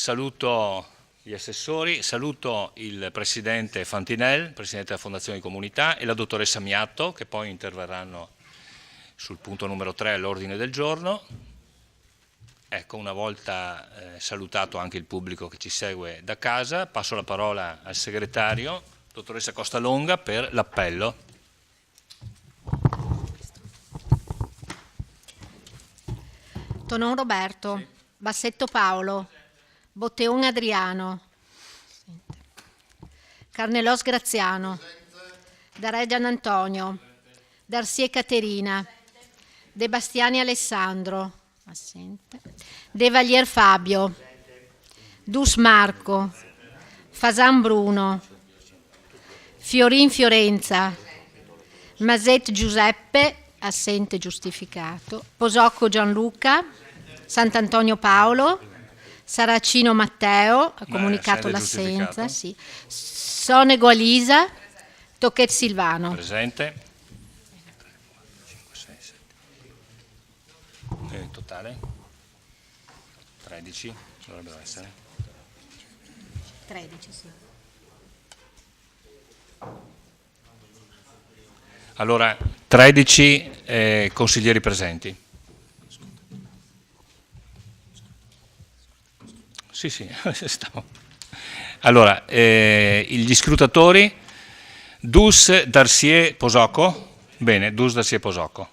saluto gli assessori, saluto il Presidente Fantinel, Presidente della Fondazione di Comunità, e la Dottoressa Miatto, che poi interverranno sul punto numero 3 all'ordine del giorno. Ecco, una volta salutato anche il pubblico che ci segue da casa, passo la parola al Segretario, Dottoressa Costalonga, per l'appello. Tonon Roberto, sì. Bassetto Paolo, Botteon Adriano, Carnelos Graziano, Dareggian Antonio, Darsie Caterina, De Bastiani Alessandro, assente, De Valier Fabio, Dus Marco, Fasan Bruno, Fiorin Fiorenza, Maset Giuseppe, assente giustificato, Posocco Gianluca, Sant'Antonio Paolo, Saracino Matteo, ha comunicato l'assenza, sì. Sonego Alisa, Tocchet Silvano. Presente. 5, 6, 7. Totale? 13 dovrebbero essere. 13, sì. Allora, 13 consiglieri presenti. Sì, stavo. Allora, gli scrutatori, Dus Darsie Posocco. Bene, Dus Darsie Posocco.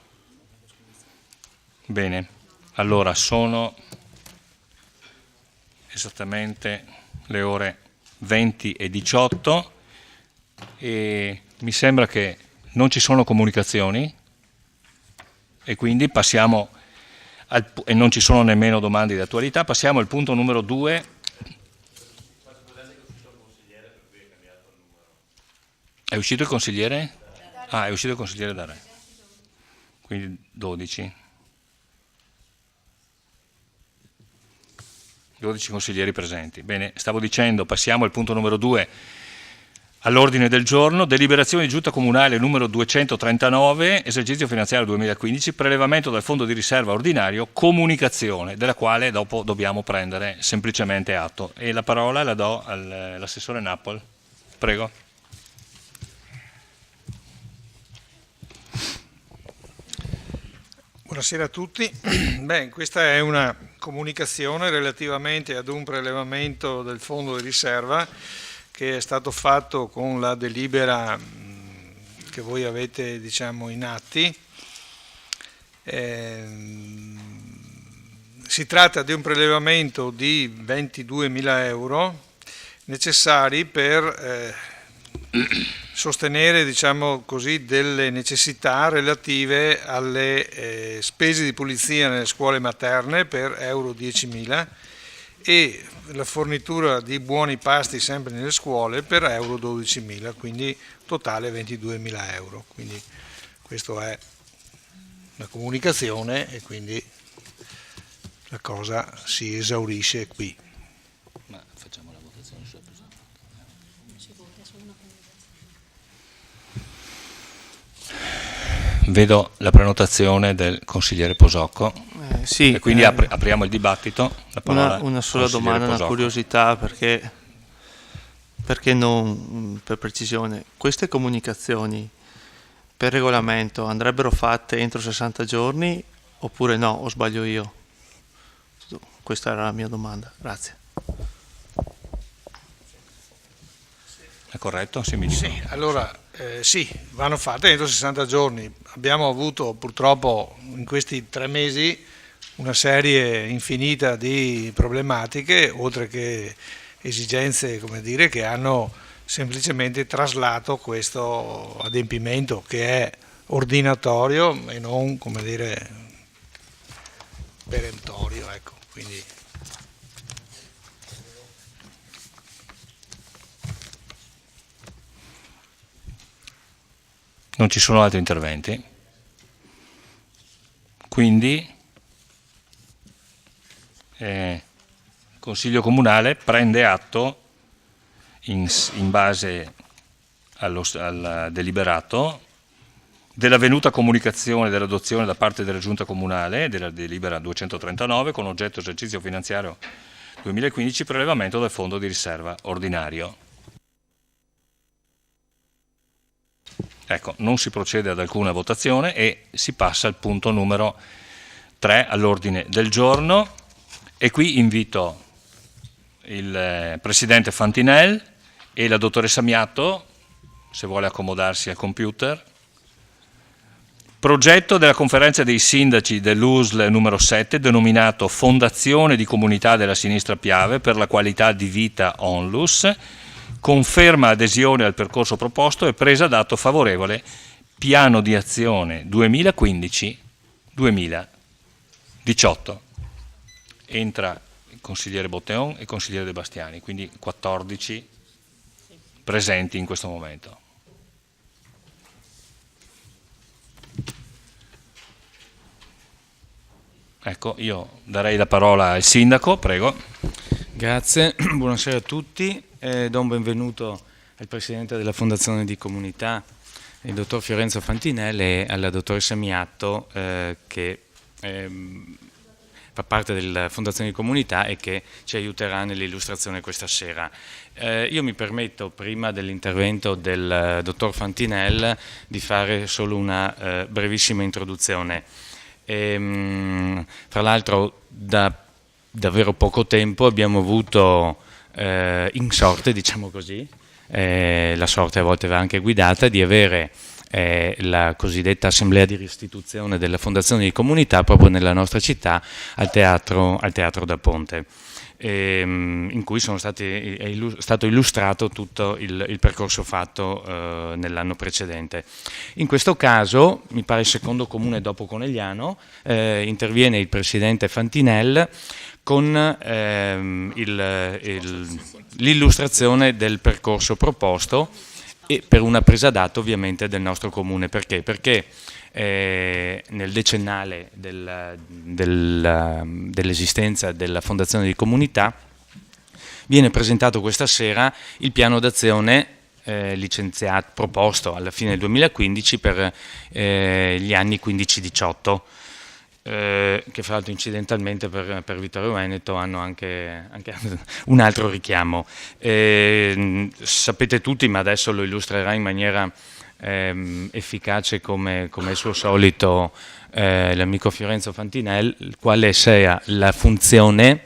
Bene, allora sono esattamente le ore 20:18 e mi sembra che non ci sono comunicazioni e quindi passiamo e non ci sono nemmeno domande di attualità, passiamo al punto numero 2. È uscito il consigliere? Ah, è uscito il consigliere da Re. Quindi 12. 12 consiglieri presenti. Bene, stavo dicendo, passiamo al punto numero 2 all'ordine del giorno, deliberazione di giunta comunale numero 239, esercizio finanziario 2015, prelevamento dal fondo di riserva ordinario, comunicazione, della quale dopo dobbiamo prendere semplicemente atto. E la parola la do all'assessore Nappol. Prego. Buonasera a tutti. Beh, questa è una comunicazione relativamente ad un prelevamento del fondo di riserva che è stato fatto con la delibera che voi avete, diciamo, in atti. Si tratta di un prelevamento di 22.000 euro necessari per sostenere, diciamo così, delle necessità relative alle spese di pulizia nelle scuole materne per euro 10.000 e la fornitura di buoni pasti sempre nelle scuole per euro 12.000, quindi totale 22.000 euro. Quindi questa è una comunicazione e quindi la cosa si esaurisce qui. Ma facciamo la votazione sulla presente. Vedo la prenotazione del consigliere Posocco. Sì, e quindi apriamo il dibattito. Una sola domanda, Posocco. Una curiosità, perché non, per precisione, queste comunicazioni per regolamento andrebbero fatte entro 60 giorni oppure no, o sbaglio io? Questa era la mia domanda, grazie. È corretto? Sì, mi dicono. Sì, allora sì, vanno fatte entro 60 giorni. Abbiamo avuto purtroppo in questi 3 mesi una serie infinita di problematiche, oltre che esigenze, come dire, che hanno semplicemente traslato questo adempimento che è ordinatorio e non, come dire, perentorio, ecco, quindi non ci sono altri interventi, quindi il Consiglio Comunale prende atto in base al deliberato dell'avvenuta comunicazione dell'adozione da parte della Giunta Comunale della delibera 239 con oggetto esercizio finanziario 2015 prelevamento del fondo di riserva ordinario. Ecco, non si procede ad alcuna votazione e si passa al punto numero 3 all'ordine del giorno, e qui invito il Presidente Fantinel e la Dottoressa Miatto, se vuole accomodarsi al computer. Progetto della Conferenza dei Sindaci dell'USL numero 7, denominato Fondazione di Comunità della Sinistra Piave per la Qualità di Vita Onlus, conferma adesione al percorso proposto e presa d'atto favorevole, piano di azione 2015-2018. Entra il consigliere Botteon e il consigliere De Bastiani, quindi 14 presenti in questo momento. Ecco, io darei la parola al sindaco, prego. Grazie, buonasera a tutti. Do un benvenuto al Presidente della Fondazione di Comunità, il Dottor Fiorenzo Fantinel, e alla Dottoressa Miatto, che fa parte della Fondazione di Comunità e che ci aiuterà nell'illustrazione questa sera. Io mi permetto, prima dell'intervento del Dottor Fantinel, di fare solo una brevissima introduzione. Fra l'altro da davvero poco tempo abbiamo avuto in sorte, diciamo così, la sorte a volte va anche guidata, di avere la cosiddetta assemblea di restituzione della Fondazione di Comunità proprio nella nostra città, al Teatro da Ponte, in cui è stato illustrato tutto il percorso fatto nell'anno precedente. In questo caso, mi pare il secondo comune dopo Conegliano, interviene il Presidente Fantinel con l'illustrazione del percorso proposto e per una presa d'atto ovviamente del nostro comune. Perché? Perché nel decennale dell'esistenza della Fondazione di Comunità viene presentato questa sera il piano d'azione proposto alla fine del 2015 per gli anni 15-18, che fra l'altro incidentalmente per Vittorio Veneto hanno anche un altro richiamo. Sapete tutti, ma adesso lo illustrerà in maniera efficace come il suo solito l'amico Fiorenzo Fantinel, quale sia la funzione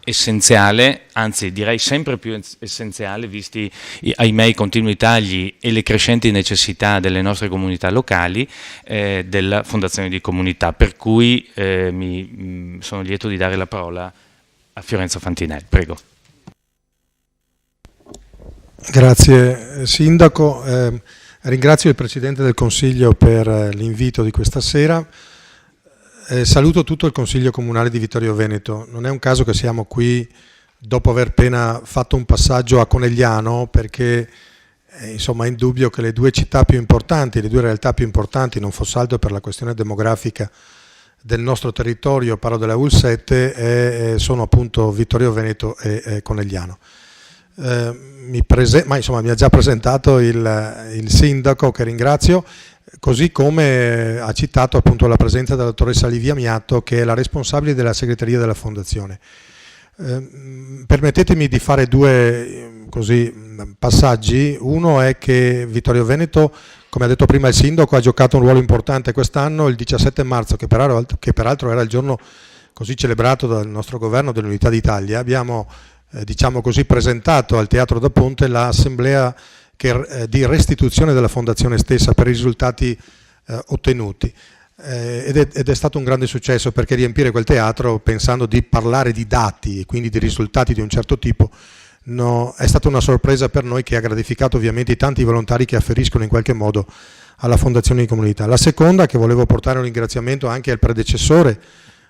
essenziale, anzi direi sempre più essenziale, visti ahimè i continui tagli e le crescenti necessità delle nostre comunità locali, della Fondazione di Comunità, per cui sono lieto di dare la parola a Fiorenzo Fantinel. Prego. Grazie Sindaco, ringrazio il Presidente del Consiglio per l'invito di questa sera. Saluto tutto il Consiglio Comunale di Vittorio Veneto. Non è un caso che siamo qui dopo aver appena fatto un passaggio a Conegliano, perché insomma è indubbio che le due città più importanti, le due realtà più importanti, non fosse altro per la questione demografica del nostro territorio, parlo della UL7, sono appunto Vittorio Veneto e Conegliano. Mi ha già presentato il Sindaco, che ringrazio, così come ha citato appunto la presenza della Dottoressa Livia Miatto, che è la responsabile della segreteria della Fondazione. Permettetemi di fare due passaggi. Uno è che Vittorio Veneto, come ha detto prima il Sindaco, ha giocato un ruolo importante quest'anno. Il 17 marzo, che peraltro era il giorno così celebrato dal nostro governo dell'Unità d'Italia, abbiamo diciamo così presentato al Teatro da Ponte l'assemblea di restituzione della Fondazione stessa per i risultati ottenuti, ed è stato un grande successo, perché riempire quel teatro pensando di parlare di dati e quindi di risultati di un certo tipo è stata una sorpresa per noi, che ha gratificato ovviamente i tanti volontari che afferiscono in qualche modo alla Fondazione di Comunità. La seconda, che volevo portare un ringraziamento anche al predecessore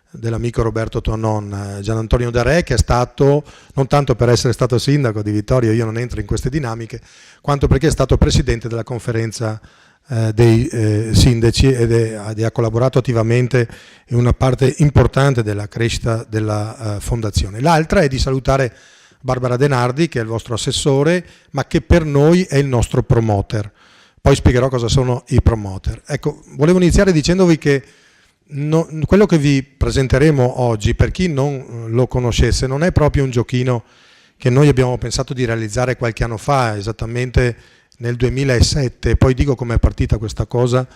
dell'amico Roberto Tonon, Gian Antonio Darè, che è stato, non tanto per essere stato sindaco di Vittorio, io non entro in queste dinamiche, quanto perché è stato presidente della conferenza dei sindaci ed ha collaborato attivamente in una parte importante della crescita della fondazione. L'altra è di salutare Barbara Denardi, che è il vostro assessore, ma che per noi è il nostro promoter. Poi spiegherò cosa sono i promoter. Ecco, volevo iniziare dicendovi che quello che vi presenteremo oggi, per chi non lo conoscesse, non è proprio un giochino che noi abbiamo pensato di realizzare qualche anno fa, esattamente nel 2007. Poi dico com'è partita questa cosa,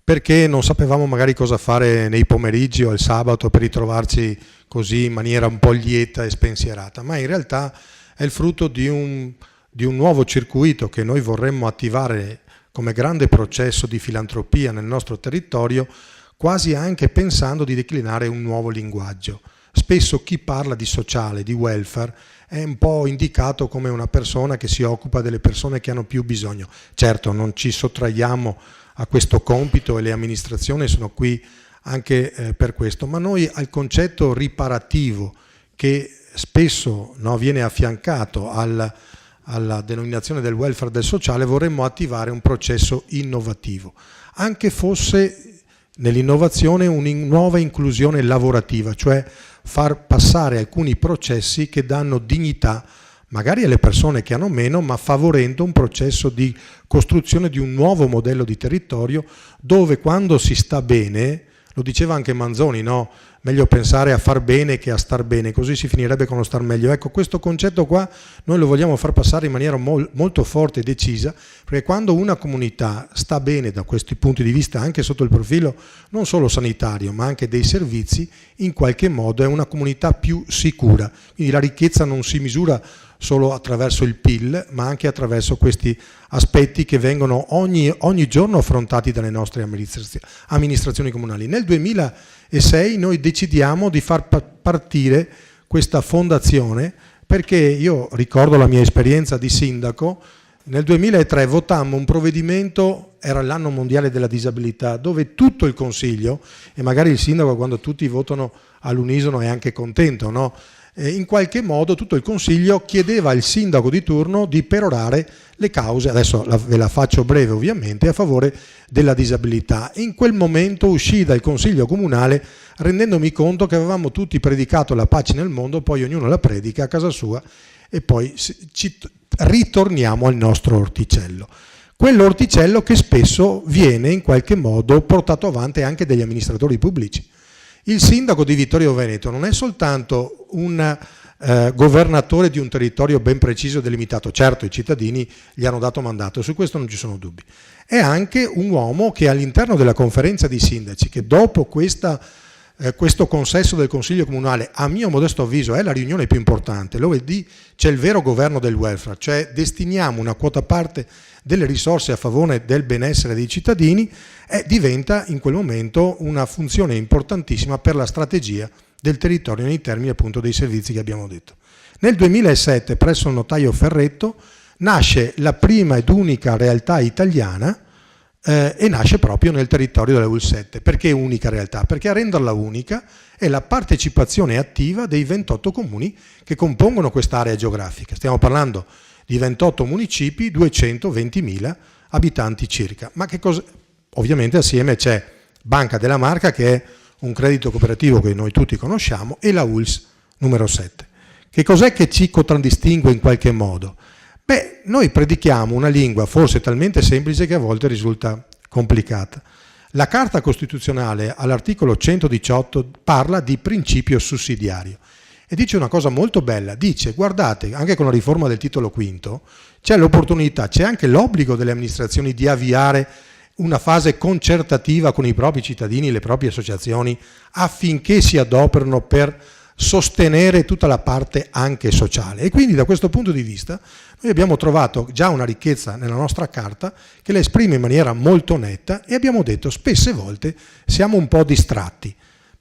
perché non sapevamo magari cosa fare nei pomeriggi o il sabato per ritrovarci così in maniera un po' lieta e spensierata, ma in realtà è il frutto di un nuovo circuito che noi vorremmo attivare come grande processo di filantropia nel nostro territorio, quasi anche pensando di declinare un nuovo linguaggio. Spesso chi parla di sociale, di welfare, è un po' indicato come una persona che si occupa delle persone che hanno più bisogno. Certo, non ci sottraiamo a questo compito e le amministrazioni sono qui anche per questo, ma noi al concetto riparativo che spesso viene affiancato alla denominazione del welfare del sociale vorremmo attivare un processo innovativo, anche fosse nell'innovazione una nuova inclusione lavorativa, cioè far passare alcuni processi che danno dignità magari alle persone che hanno meno, ma favorendo un processo di costruzione di un nuovo modello di territorio dove quando si sta bene, lo diceva anche Manzoni, no? Meglio pensare a far bene che a star bene, così si finirebbe con lo star meglio. Ecco, questo concetto qua noi lo vogliamo far passare in maniera molto forte e decisa, perché quando una comunità sta bene da questi punti di vista, anche sotto il profilo non solo sanitario, ma anche dei servizi, in qualche modo è una comunità più sicura. Quindi la ricchezza non si misura solo attraverso il PIL, ma anche attraverso questi aspetti che vengono ogni giorno affrontati dalle nostre amministrazioni comunali. Nel 2006 noi decidiamo di far partire questa fondazione perché io ricordo la mia esperienza di sindaco. Nel 2003 votammo un provvedimento, era l'anno mondiale della disabilità, dove tutto il Consiglio, e magari il sindaco quando tutti votano all'unisono è anche contento, no? In qualche modo tutto il Consiglio chiedeva al sindaco di turno di perorare le cause, adesso ve la faccio breve ovviamente, a favore della disabilità. E in quel momento uscì dal Consiglio comunale rendendomi conto che avevamo tutti predicato la pace nel mondo, poi ognuno la predica a casa sua e poi ci ritorniamo al nostro orticello. Quell'orticello che spesso viene in qualche modo portato avanti anche dagli amministratori pubblici. Il sindaco di Vittorio Veneto non è soltanto un governatore di un territorio ben preciso e delimitato, certo i cittadini gli hanno dato mandato, su questo non ci sono dubbi, è anche un uomo che all'interno della conferenza di sindaci, che dopo questo consesso del Consiglio Comunale, a mio modesto avviso è la riunione più importante, dove c'è il vero governo del welfare, cioè destiniamo una quota parte delle risorse a favore del benessere dei cittadini, diventa in quel momento una funzione importantissima per la strategia del territorio nei termini appunto dei servizi che abbiamo detto. Nel 2007 presso il notaio Ferretto nasce la prima ed unica realtà italiana e nasce proprio nel territorio della UL7. Perché unica realtà? Perché a renderla unica è la partecipazione attiva dei 28 comuni che compongono quest'area geografica. Stiamo parlando di 28 municipi, 220.000 abitanti circa. Ma che cosa? Ovviamente assieme c'è Banca della Marca, che è un credito cooperativo che noi tutti conosciamo, e la ULS numero 7. Che cos'è che ci contraddistingue in qualche modo? Beh, noi predichiamo una lingua forse talmente semplice che a volte risulta complicata. La Carta Costituzionale all'articolo 118 parla di principio sussidiario e dice una cosa molto bella, dice guardate, anche con la riforma del titolo quinto c'è l'opportunità, c'è anche l'obbligo delle amministrazioni di avviare una fase concertativa con i propri cittadini, le proprie associazioni, affinché si adoperino per sostenere tutta la parte anche sociale. E quindi da questo punto di vista noi abbiamo trovato già una ricchezza nella nostra carta che la esprime in maniera molto netta e abbiamo detto spesse volte siamo un po' distratti.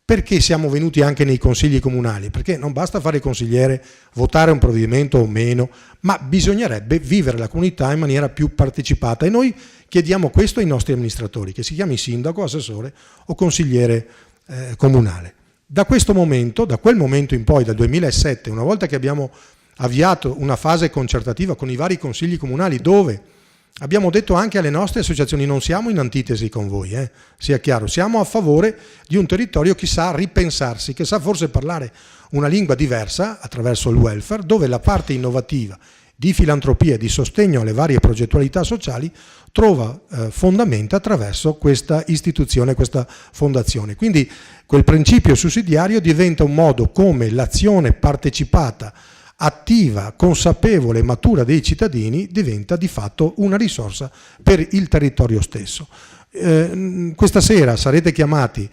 Perché siamo venuti anche nei consigli comunali? Perché non basta fare il consigliere, votare un provvedimento o meno, ma bisognerebbe vivere la comunità in maniera più partecipata e noi chiediamo questo ai nostri amministratori, che si chiami sindaco, assessore o consigliere comunale. Da questo momento, da quel momento in poi, dal 2007, una volta che abbiamo avviato una fase concertativa con i vari consigli comunali dove abbiamo detto anche alle nostre associazioni non siamo in antitesi con voi, sia chiaro, siamo a favore di un territorio che sa ripensarsi, che sa forse parlare una lingua diversa attraverso il welfare, dove la parte innovativa di filantropia e di sostegno alle varie progettualità sociali trova fondamento attraverso questa istituzione, questa fondazione. Quindi quel principio sussidiario diventa un modo come l'azione partecipata, attiva, consapevole e matura dei cittadini diventa di fatto una risorsa per il territorio stesso. Questa sera sarete chiamati,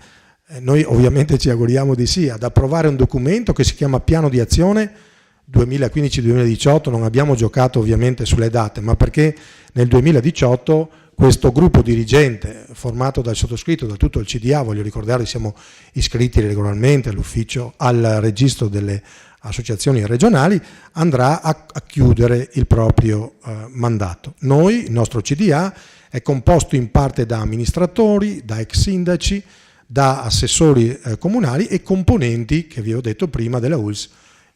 noi ovviamente ci auguriamo di sì, ad approvare un documento che si chiama Piano di Azione 2015-2018, non abbiamo giocato ovviamente sulle date, ma perché nel 2018 questo gruppo dirigente formato dal sottoscritto, da tutto il CDA, voglio ricordare, siamo iscritti regolarmente all'ufficio, al registro delle associazioni regionali, andrà a chiudere il proprio mandato. Noi, il nostro CDA, è composto in parte da amministratori, da ex sindaci, da assessori comunali e componenti, che vi ho detto prima, della ULSS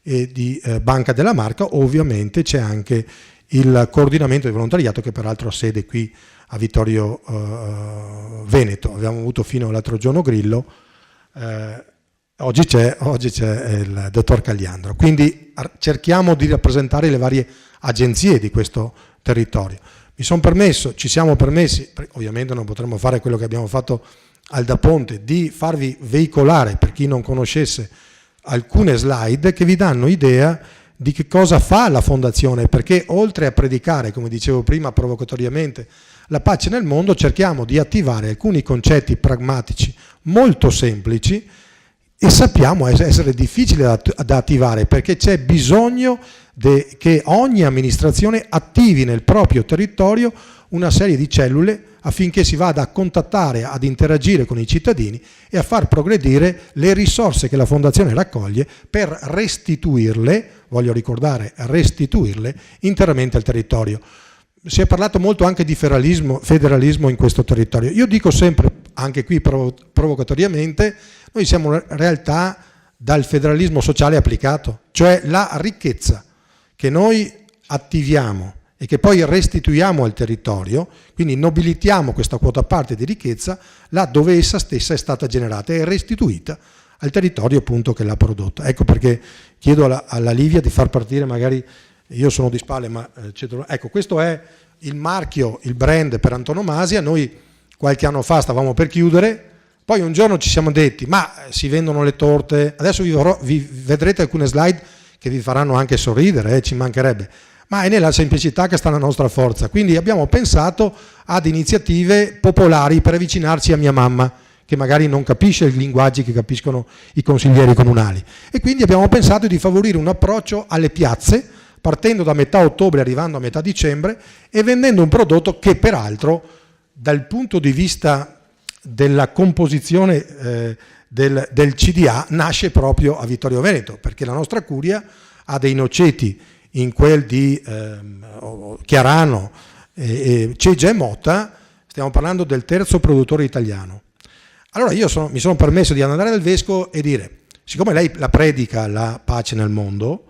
e di Banca della Marca. Ovviamente c'è anche il coordinamento di volontariato, che peraltro ha sede qui a Vittorio Veneto. Abbiamo avuto fino all'altro giorno Grillo, oggi c'è il dottor Cagliandro. Quindi cerchiamo di rappresentare le varie agenzie di questo territorio. Ci siamo permessi, ovviamente non potremmo fare quello che abbiamo fatto al Da Ponte, di farvi veicolare, per chi non conoscesse, alcune slide che vi danno idea di che cosa fa la fondazione, perché oltre a predicare, come dicevo prima provocatoriamente, la pace nel mondo, cerchiamo di attivare alcuni concetti pragmatici molto semplici e sappiamo essere difficili da attivare, perché c'è bisogno che ogni amministrazione attivi nel proprio territorio una serie di cellule affinché si vada a contattare, ad interagire con i cittadini e a far progredire le risorse che la Fondazione raccoglie per restituirle, voglio ricordare, restituirle interamente al territorio. Si è parlato molto anche di federalismo in questo territorio. Io dico sempre, anche qui provocatoriamente, noi siamo in realtà dal federalismo sociale applicato, cioè la ricchezza che noi attiviamo e che poi restituiamo al territorio, quindi nobilitiamo questa quota parte di ricchezza là dove essa stessa è stata generata e restituita al territorio appunto che l'ha prodotta. Ecco perché chiedo alla Livia di far partire, magari io sono di spalle, ma ecco, questo è il marchio, il brand per antonomasia. Noi qualche anno fa stavamo per chiudere, poi un giorno ci siamo detti ma si vendono le torte, adesso vi vedrete alcune slide che vi faranno anche sorridere, ci mancherebbe, ma è nella semplicità che sta la nostra forza. Quindi abbiamo pensato ad iniziative popolari per avvicinarci a mia mamma, che magari non capisce i linguaggi che capiscono i consiglieri comunali, e quindi abbiamo pensato di favorire un approccio alle piazze, partendo da metà ottobre arrivando a metà dicembre e vendendo un prodotto che peraltro dal punto di vista della composizione del CDA nasce proprio a Vittorio Veneto, perché la nostra curia ha dei noceti in quel di Chiarano e Ceggia e Motta. Stiamo parlando del terzo produttore italiano. Allora io mi sono permesso di andare dal vescovo e dire, siccome lei la predica la pace nel mondo,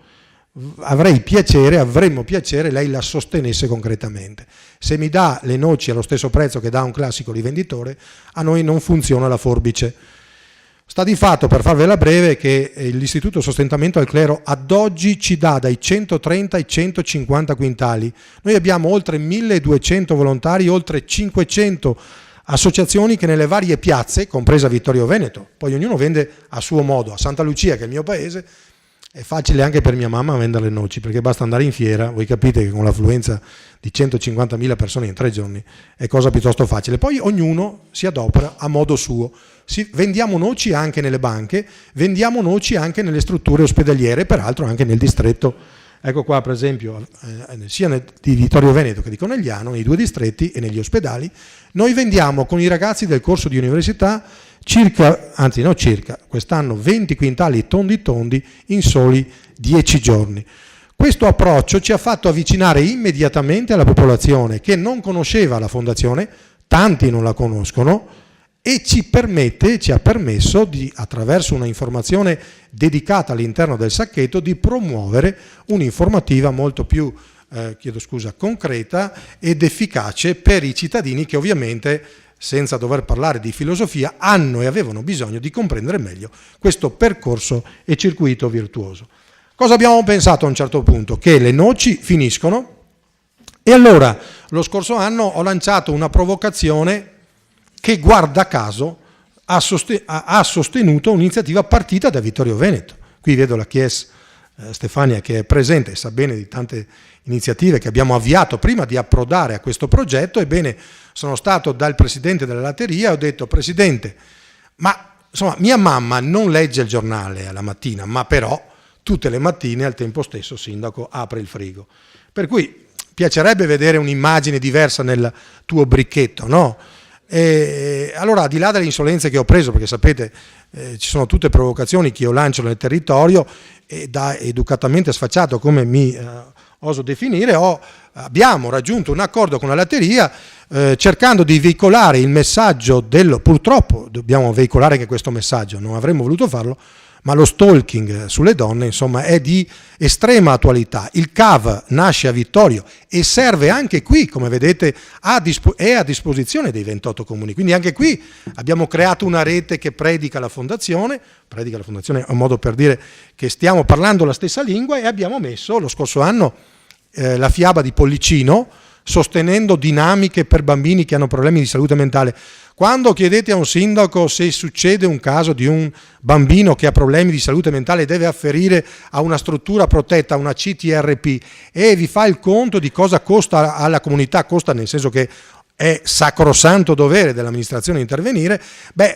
avremmo piacere lei la sostenesse concretamente. Se mi dà le noci allo stesso prezzo che dà un classico rivenditore, a noi non funziona la forbice. Sta di fatto, per farvela breve, che l'Istituto Sostentamento al Clero ad oggi ci dà dai 130 ai 150 quintali. Noi abbiamo oltre 1200 volontari, oltre 500 associazioni che nelle varie piazze, compresa Vittorio Veneto, poi ognuno vende a suo modo. A Santa Lucia, che è il mio paese, è facile anche per mia mamma vendere le noci, perché basta andare in fiera, voi capite che con l'affluenza di 150.000 persone in 3 giorni è cosa piuttosto facile. Poi ognuno si adopera a modo suo. Vendiamo noci anche nelle banche, vendiamo noci anche nelle strutture ospedaliere, peraltro anche nel distretto. Ecco qua per esempio, sia di Vittorio Veneto che di Conegliano, nei 2 distretti e negli ospedali, noi vendiamo con i ragazzi del corso di università quest'anno 20 quintali tondi in soli 10 giorni. Questo approccio ci ha fatto avvicinare immediatamente alla popolazione che non conosceva la fondazione, tanti non la conoscono, e ci ha permesso di, attraverso una informazione dedicata all'interno del sacchetto, di promuovere un'informativa molto più concreta ed efficace per i cittadini che ovviamente, senza dover parlare di filosofia, hanno e avevano bisogno di comprendere meglio questo percorso e circuito virtuoso. Cosa abbiamo pensato a un certo punto? Che le noci finiscono e allora lo scorso anno ho lanciato una provocazione che, guarda caso, ha sostenuto un'iniziativa partita da Vittorio Veneto. Qui vedo la Chies Stefania che è presente e sa bene di tante iniziative che abbiamo avviato prima di approdare a questo progetto. Ebbene, sono stato dal presidente della latteria e ho detto: Presidente, ma insomma mia mamma non legge il giornale alla mattina, ma però tutte le mattine al tempo stesso, sindaco, apre il frigo. Per cui piacerebbe vedere un'immagine diversa nel tuo bricchetto, no? E allora, al di là delle insolenze che ho preso, perché sapete ci sono tutte provocazioni che io lancio nel territorio, e da educatamente sfacciato come mi oso definire, abbiamo raggiunto un accordo con la latteria cercando di veicolare il messaggio purtroppo dobbiamo veicolare anche questo messaggio, non avremmo voluto farlo, ma lo stalking sulle donne, insomma, è di estrema attualità. Il CAV nasce a Vittorio e serve anche qui, come vedete, è a disposizione dei 28 comuni. Quindi anche qui abbiamo creato una rete che predica la fondazione è un modo per dire che stiamo parlando la stessa lingua, e abbiamo messo lo scorso anno la fiaba di Pollicino, sostenendo dinamiche per bambini che hanno problemi di salute mentale. Quando chiedete a un sindaco se succede un caso di un bambino che ha problemi di salute mentale e deve afferire a una struttura protetta, a una CTRP, e vi fa il conto di cosa costa alla comunità, costa nel senso che è sacrosanto dovere dell'amministrazione intervenire,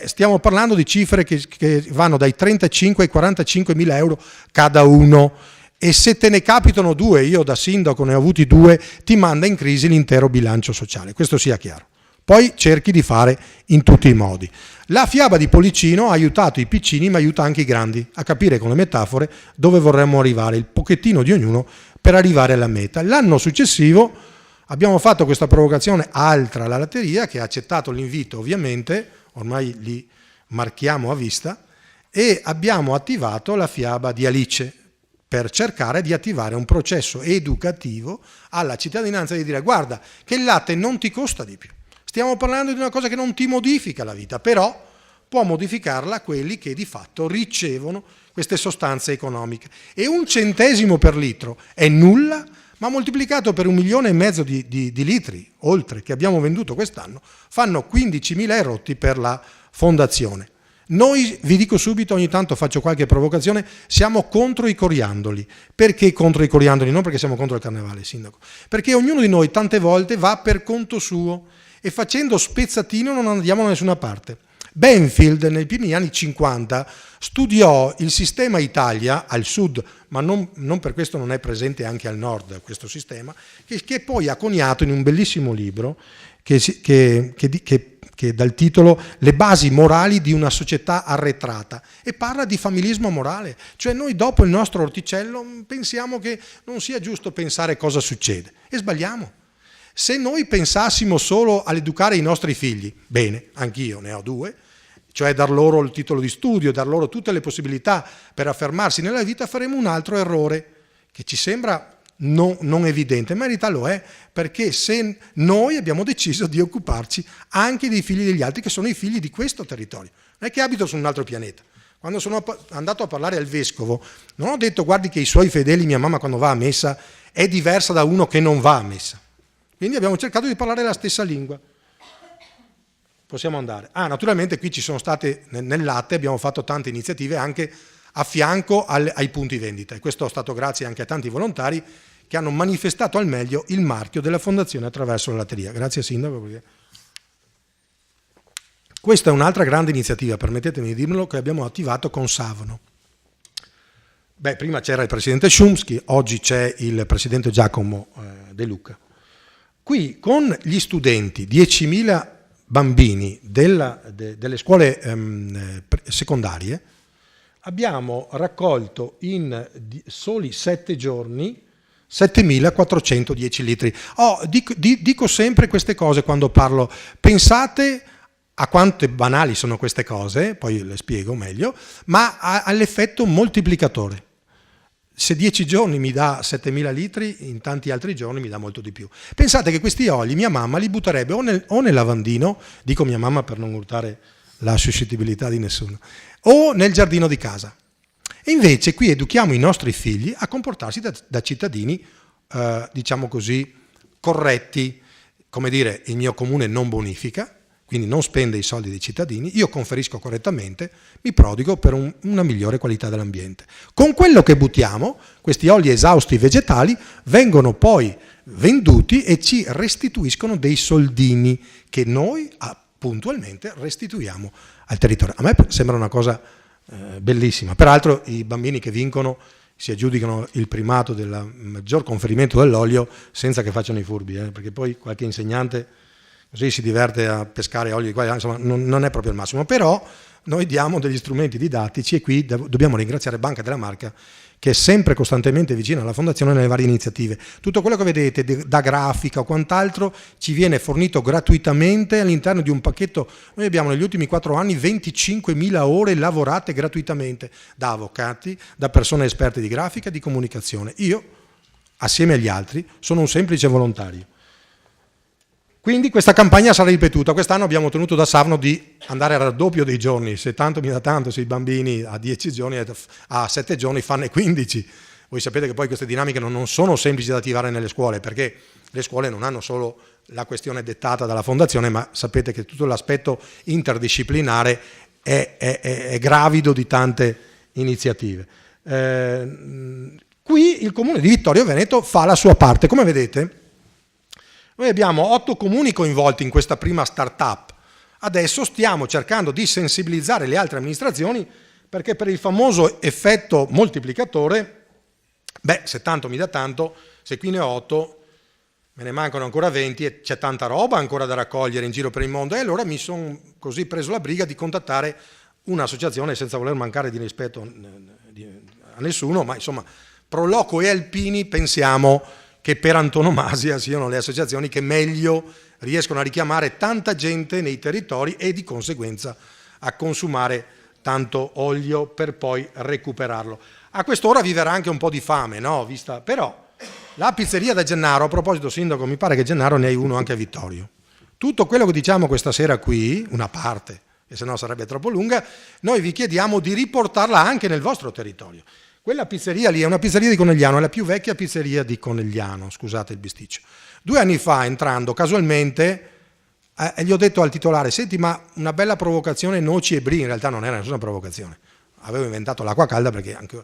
stiamo parlando di cifre che vanno dai 35 ai 45 mila euro cada uno. E se te ne capitano due, io da sindaco ne ho avuti due, ti manda in crisi l'intero bilancio sociale, questo sia chiaro. Poi cerchi di fare in tutti i modi. La fiaba di Pollicino ha aiutato i piccini, ma aiuta anche i grandi a capire con le metafore dove vorremmo arrivare, il pochettino di ognuno per arrivare alla meta. L'anno successivo abbiamo fatto questa provocazione altra alla latteria, che ha accettato l'invito ovviamente, ormai li marchiamo a vista, e abbiamo attivato la fiaba di Alice, per cercare di attivare un processo educativo alla cittadinanza, di dire: guarda che il latte non ti costa di più, stiamo parlando di una cosa che non ti modifica la vita, però può modificarla quelli che di fatto ricevono queste sostanze economiche, e 1 centesimo per litro è nulla, ma moltiplicato per 1,5 milioni di litri oltre che abbiamo venduto quest'anno fanno 15.000 erotti per la fondazione. Noi, vi dico subito, ogni tanto faccio qualche provocazione, siamo contro i coriandoli. Perché contro i coriandoli? Non perché siamo contro il carnevale, sindaco, perché ognuno di noi tante volte va per conto suo e facendo spezzatino non andiamo da nessuna parte. Benfield nei primi anni 50 studiò il sistema Italia al sud, ma non per questo non è presente anche al nord questo sistema, che poi ha coniato in un bellissimo libro che dal titolo Le basi morali di una società arretrata, e parla di familismo morale, cioè noi dopo il nostro orticello pensiamo che non sia giusto pensare cosa succede, e sbagliamo. Se noi pensassimo solo all'educare i nostri figli, bene, anch'io ne ho 2, cioè dar loro il titolo di studio, dar loro tutte le possibilità per affermarsi nella vita, faremo un altro errore che ci sembra non evidente, ma in realtà lo è, perché se noi abbiamo deciso di occuparci anche dei figli degli altri, che sono i figli di questo territorio, non è che abito su un altro pianeta. Quando sono andato a parlare al vescovo non ho detto: guardi che i suoi fedeli, mia mamma quando va a messa è diversa da uno che non va a messa. Quindi abbiamo cercato di parlare la stessa lingua. Possiamo andare. Naturalmente qui ci sono state, nel latte abbiamo fatto tante iniziative anche a fianco ai punti vendita, e questo è stato grazie anche a tanti volontari che hanno manifestato al meglio il marchio della fondazione attraverso la latteria. Grazie sindaco. Questa è un'altra grande iniziativa, permettetemi di dirlo, che abbiamo attivato con Savno. Prima c'era il presidente Szumski, oggi c'è il presidente Giacomo De Luca. Qui con gli studenti, 10.000 bambini delle scuole secondarie, abbiamo raccolto in soli 7 giorni 7.410 litri. Dico sempre queste cose quando parlo, pensate a quante banali sono queste cose, poi le spiego meglio, ma all'effetto moltiplicatore. Se 10 giorni mi dà 7.000 litri, in tanti altri giorni mi dà molto di più. Pensate che questi oli mia mamma li butterebbe o nel lavandino, dico mia mamma per non urtare la suscettibilità di nessuno, o nel giardino di casa. E invece qui educhiamo i nostri figli a comportarsi da cittadini, diciamo così, corretti. Come dire, il mio comune non bonifica, quindi non spende i soldi dei cittadini, io conferisco correttamente, mi prodigo per una migliore qualità dell'ambiente. Con quello che buttiamo, questi oli esausti vegetali vengono poi venduti e ci restituiscono dei soldini che noi puntualmente restituiamo al territorio. A me sembra una cosa bellissima. Peraltro i bambini che vincono si aggiudicano il primato del maggior conferimento dell'olio senza che facciano i furbi, perché poi qualche insegnante così si diverte a pescare olio di qua, insomma non è proprio il massimo, però noi diamo degli strumenti didattici e qui dobbiamo ringraziare Banca della Marca che è sempre costantemente vicina alla Fondazione nelle varie iniziative. Tutto quello che vedete da grafica o quant'altro ci viene fornito gratuitamente all'interno di un pacchetto. Noi abbiamo negli ultimi 4 anni 25.000 ore lavorate gratuitamente da avvocati, da persone esperte di grafica e di comunicazione. Io, assieme agli altri, sono un semplice volontario. Quindi questa campagna sarà ripetuta. Quest'anno abbiamo ottenuto da Sarno di andare al raddoppio dei giorni. Se tanto mi dà tanto, se i bambini a 10 giorni, a 7 giorni fanno 15. Voi sapete che poi queste dinamiche non sono semplici da attivare nelle scuole, perché le scuole non hanno solo la questione dettata dalla fondazione, ma sapete che tutto l'aspetto interdisciplinare è gravido di tante iniziative. Qui il comune di Vittorio Veneto fa la sua parte. Come vedete, noi abbiamo 8 comuni coinvolti in questa prima start-up. Adesso stiamo cercando di sensibilizzare le altre amministrazioni perché per il famoso effetto moltiplicatore, se tanto mi dà tanto, se qui ne ho 8, me ne mancano ancora 20 e c'è tanta roba ancora da raccogliere in giro per il mondo. E allora mi sono così preso la briga di contattare un'associazione, senza voler mancare di rispetto a nessuno, ma insomma Proloco e Alpini pensiamo che per antonomasia siano le associazioni che meglio riescono a richiamare tanta gente nei territori e di conseguenza a consumare tanto olio per poi recuperarlo. A quest'ora viverà anche un po' di fame, no? Però la pizzeria da Gennaro, a proposito sindaco, mi pare che Gennaro ne hai uno anche a Vittorio. Tutto quello che diciamo questa sera qui, una parte, e se no sarebbe troppo lunga, noi vi chiediamo di riportarla anche nel vostro territorio. Quella pizzeria lì è una pizzeria di Conegliano, è la più vecchia pizzeria di Conegliano, scusate il bisticcio. 2 anni fa, entrando casualmente, gli ho detto al titolare, senti, ma una bella provocazione noci e brie, in realtà non era nessuna provocazione, avevo inventato l'acqua calda perché anche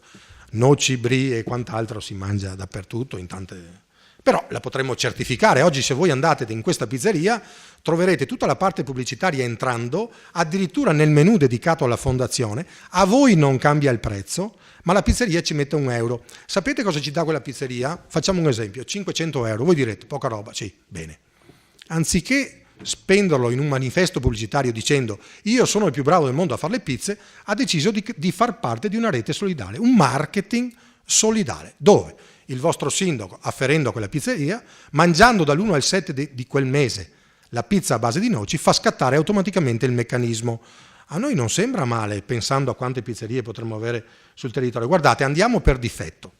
noci, brie e quant'altro si mangia dappertutto, in tante... Però la potremmo certificare. Oggi se voi andate in questa pizzeria troverete tutta la parte pubblicitaria entrando, addirittura nel menu dedicato alla fondazione, a voi non cambia il prezzo, ma la pizzeria ci mette €1. Sapete cosa ci dà quella pizzeria? Facciamo un esempio, 500 euro. Voi direte, poca roba, sì, bene. Anziché spenderlo in un manifesto pubblicitario dicendo io sono il più bravo del mondo a fare le pizze, ha deciso di far parte di una rete solidale, un marketing solidale, dove il vostro sindaco, afferendo a quella pizzeria, mangiando dall'1 al 7 di quel mese la pizza a base di noci, fa scattare automaticamente il meccanismo. A noi non sembra male, pensando a quante pizzerie potremmo avere sul territorio. Guardate, andiamo per difetto.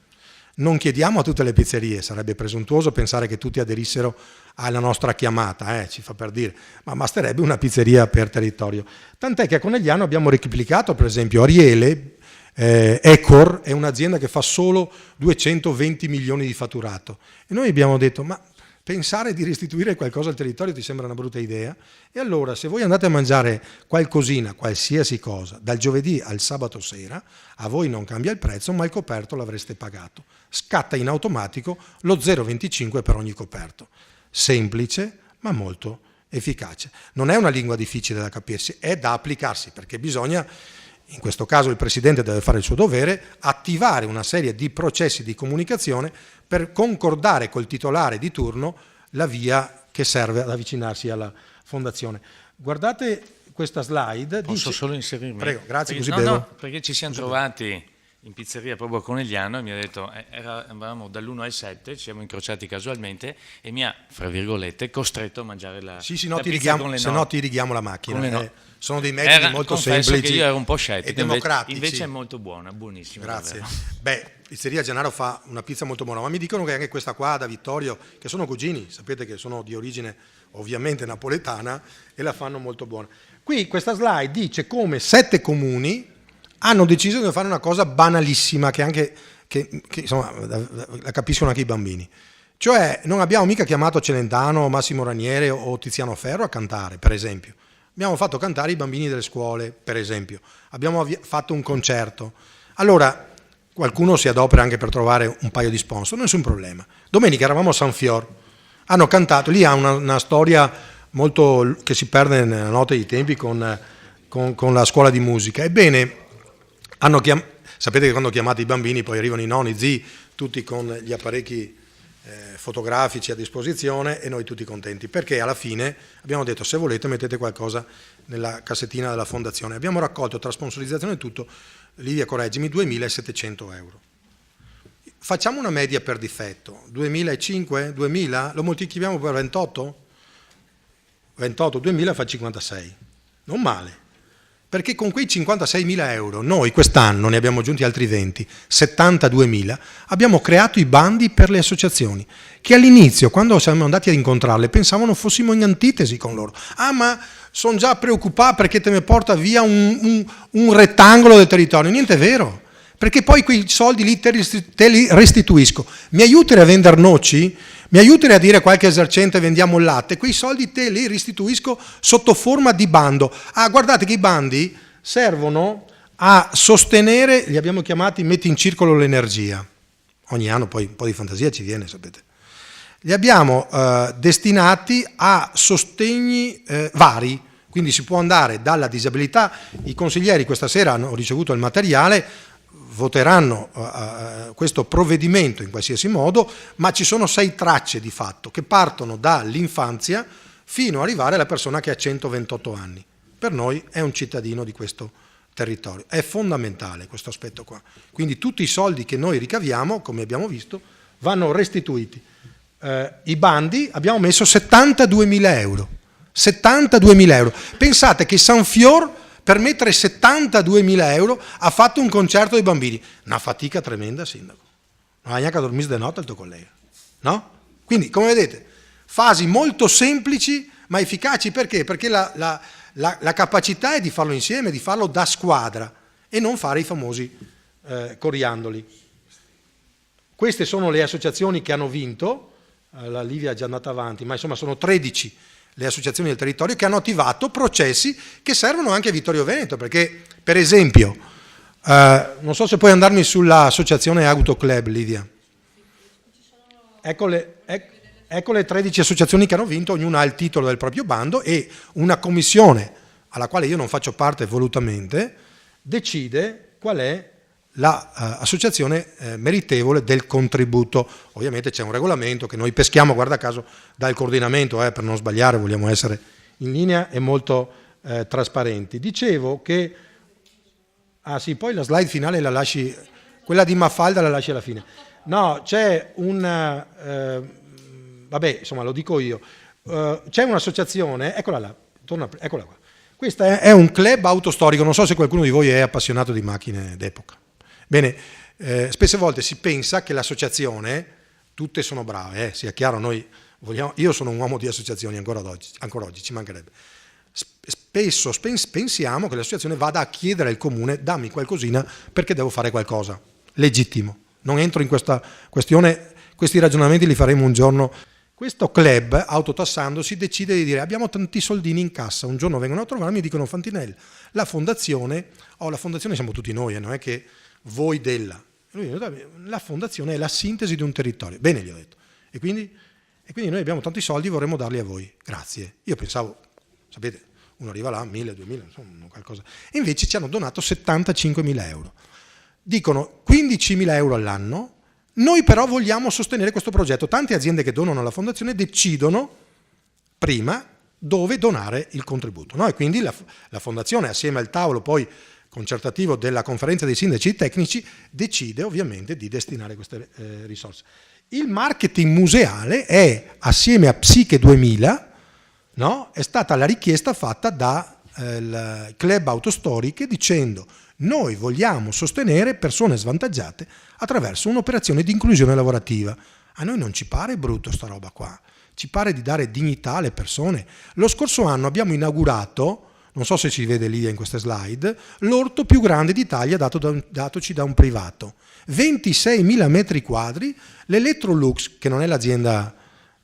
Non chiediamo a tutte le pizzerie, sarebbe presuntuoso pensare che tutti aderissero alla nostra chiamata, ci fa per dire, ma basterebbe una pizzeria per territorio. Tant'è che a Conegliano abbiamo replicato, per esempio, Ariele, Ecor è un'azienda che fa solo 220 milioni di fatturato e noi abbiamo detto ma pensare di restituire qualcosa al territorio ti sembra una brutta idea? E allora se voi andate a mangiare qualcosina, qualsiasi cosa, dal giovedì al sabato sera, a voi non cambia il prezzo ma il coperto l'avreste pagato, scatta in automatico lo 0,25 per ogni coperto, semplice ma molto efficace. Non è una lingua difficile da capirsi, è da applicarsi perché bisogna, in questo caso il Presidente deve fare il suo dovere, attivare una serie di processi di comunicazione per concordare col titolare di turno la via che serve ad avvicinarsi alla Fondazione. Guardate questa slide. Posso solo inserirmi? Prego, grazie, perché, così bevo. No, perché ci siamo trovati in pizzeria proprio a Conegliano e mi ha detto, eravamo dall'1 al 7, ci siamo incrociati casualmente e mi ha, fra virgolette, costretto a mangiare la Sì, la pizza con le se no ti righiamo la macchina. Sono dei metodi molto confesso semplici che io ero un po' scettico, e democratici. invece è molto buona, buonissima. Grazie. Davvero. Pizzeria Gennaro fa una pizza molto buona, ma mi dicono che anche questa qua da Vittorio, che sono cugini, sapete che sono di origine ovviamente napoletana, e la fanno molto buona. Qui questa slide dice come 7 comuni hanno deciso di fare una cosa banalissima che insomma, la capiscono anche i bambini. Cioè non abbiamo mica chiamato Celentano, Massimo Raniere o Tiziano Ferro a cantare, per esempio. Abbiamo fatto cantare i bambini delle scuole, per esempio. Abbiamo fatto un concerto. Allora, qualcuno si adopera anche per trovare un paio di sponsor, nessun problema. Domenica eravamo a San Fior, hanno cantato, lì ha una storia molto che si perde nella notte dei tempi con la scuola di musica. Ebbene, sapete che quando chiamate i bambini poi arrivano i nonni, zii, tutti con gli apparecchi fotografici a disposizione e noi tutti contenti, perché alla fine abbiamo detto se volete mettete qualcosa nella cassettina della fondazione. Abbiamo raccolto tra sponsorizzazione e tutto, Livia correggimi, 2.700 euro. Facciamo una media per difetto, 2.500, 2.000, lo moltiplichiamo per 28? 28, 2.000 fa 56, non male. Perché con quei 56.000 euro noi quest'anno ne abbiamo aggiunti altri 20, 72.000, abbiamo creato i bandi per le associazioni, che all'inizio, quando siamo andati ad incontrarle, pensavano fossimo in antitesi con loro. Ah, ma sono già preoccupato perché te ne porta via un rettangolo del territorio. Niente è vero, perché poi quei soldi lì te li restituisco. Mi aiuti a vendere noci? Mi aiuti a dire a qualche esercente vendiamo il latte? Quei soldi te li restituisco sotto forma di bando. Ah, guardate che i bandi servono a sostenere, li abbiamo chiamati metti in circolo l'energia. Ogni anno poi un po' di fantasia ci viene, sapete. Li abbiamo destinati a sostegni vari, quindi si può andare dalla disabilità. I consiglieri questa sera hanno ricevuto il materiale, voteranno questo provvedimento in qualsiasi modo, ma ci sono 6 tracce di fatto che partono dall'infanzia fino ad arrivare alla persona che ha 128 anni. Per noi è un cittadino di questo territorio. È fondamentale questo aspetto qua. Quindi tutti i soldi che noi ricaviamo, come abbiamo visto, vanno restituiti. I bandi abbiamo messo 72.000 euro. 72.000 euro. Pensate che San Fior per mettere 72.000 euro ha fatto un concerto dei bambini. Una fatica tremenda, sindaco. Non ha neanche a dormire di notte il tuo collega. No? Quindi, come vedete, fasi molto semplici ma efficaci. Perché? Perché la capacità è di farlo insieme, di farlo da squadra e non fare i famosi coriandoli. Queste sono le associazioni che hanno vinto, la Livia è già andata avanti, ma insomma sono 13 le associazioni del territorio che hanno attivato processi che servono anche a Vittorio Veneto, perché per esempio, non so se puoi andarmi sull'associazione Autoclub, Livia. Ecco le 13 associazioni che hanno vinto, ognuna ha il titolo del proprio bando e una commissione, alla quale io non faccio parte volutamente, decide qual è l'associazione meritevole del contributo. Ovviamente c'è un regolamento che noi peschiamo, guarda caso, dal coordinamento, per non sbagliare, vogliamo essere in linea e molto trasparenti. Dicevo che, sì, poi la slide finale la lasci, quella di Mafalda la lasci alla fine. No, c'è vabbè, insomma lo dico io, c'è un'associazione, eccola là, eccola qua. Questo è un club autostorico, non so se qualcuno di voi è appassionato di macchine d'epoca. Bene, spesse volte si pensa che l'associazione, tutte sono brave, sia chiaro, io sono un uomo di associazioni ancora oggi, ci mancherebbe. Spesso pensiamo che l'associazione vada a chiedere al comune dammi qualcosina perché devo fare qualcosa, legittimo. Non entro in questa questione, questi ragionamenti li faremo un giorno. Questo club, autotassandosi, decide di dire abbiamo tanti soldini in cassa, un giorno vengono a trovarmi e dicono Fantinelli, la fondazione siamo tutti noi, non è che voi la fondazione è la sintesi di un territorio. Bene, gli ho detto. E quindi noi abbiamo tanti soldi, vorremmo darli a voi. Grazie. Io pensavo, sapete, uno arriva là, 1.000, 2.000, insomma, qualcosa. E invece ci hanno donato 75.000 euro. Dicono 15.000 euro all'anno, noi però vogliamo sostenere questo progetto. Tante aziende che donano alla fondazione decidono prima dove donare il contributo. No? E quindi la fondazione, assieme al tavolo poi concertativo della conferenza dei sindaci tecnici, decide ovviamente di destinare queste risorse. Il marketing museale è, assieme a Psiche 2000, no? È stata la richiesta fatta dal club autostoriche dicendo noi vogliamo sostenere persone svantaggiate attraverso un'operazione di inclusione lavorativa. A noi non ci pare brutto sta roba qua, ci pare di dare dignità alle persone. Lo scorso anno abbiamo inaugurato, non so se si vede lì in queste slide, l'orto più grande d'Italia datoci da un privato. 26.000 metri quadri, l'Electrolux, che non è l'azienda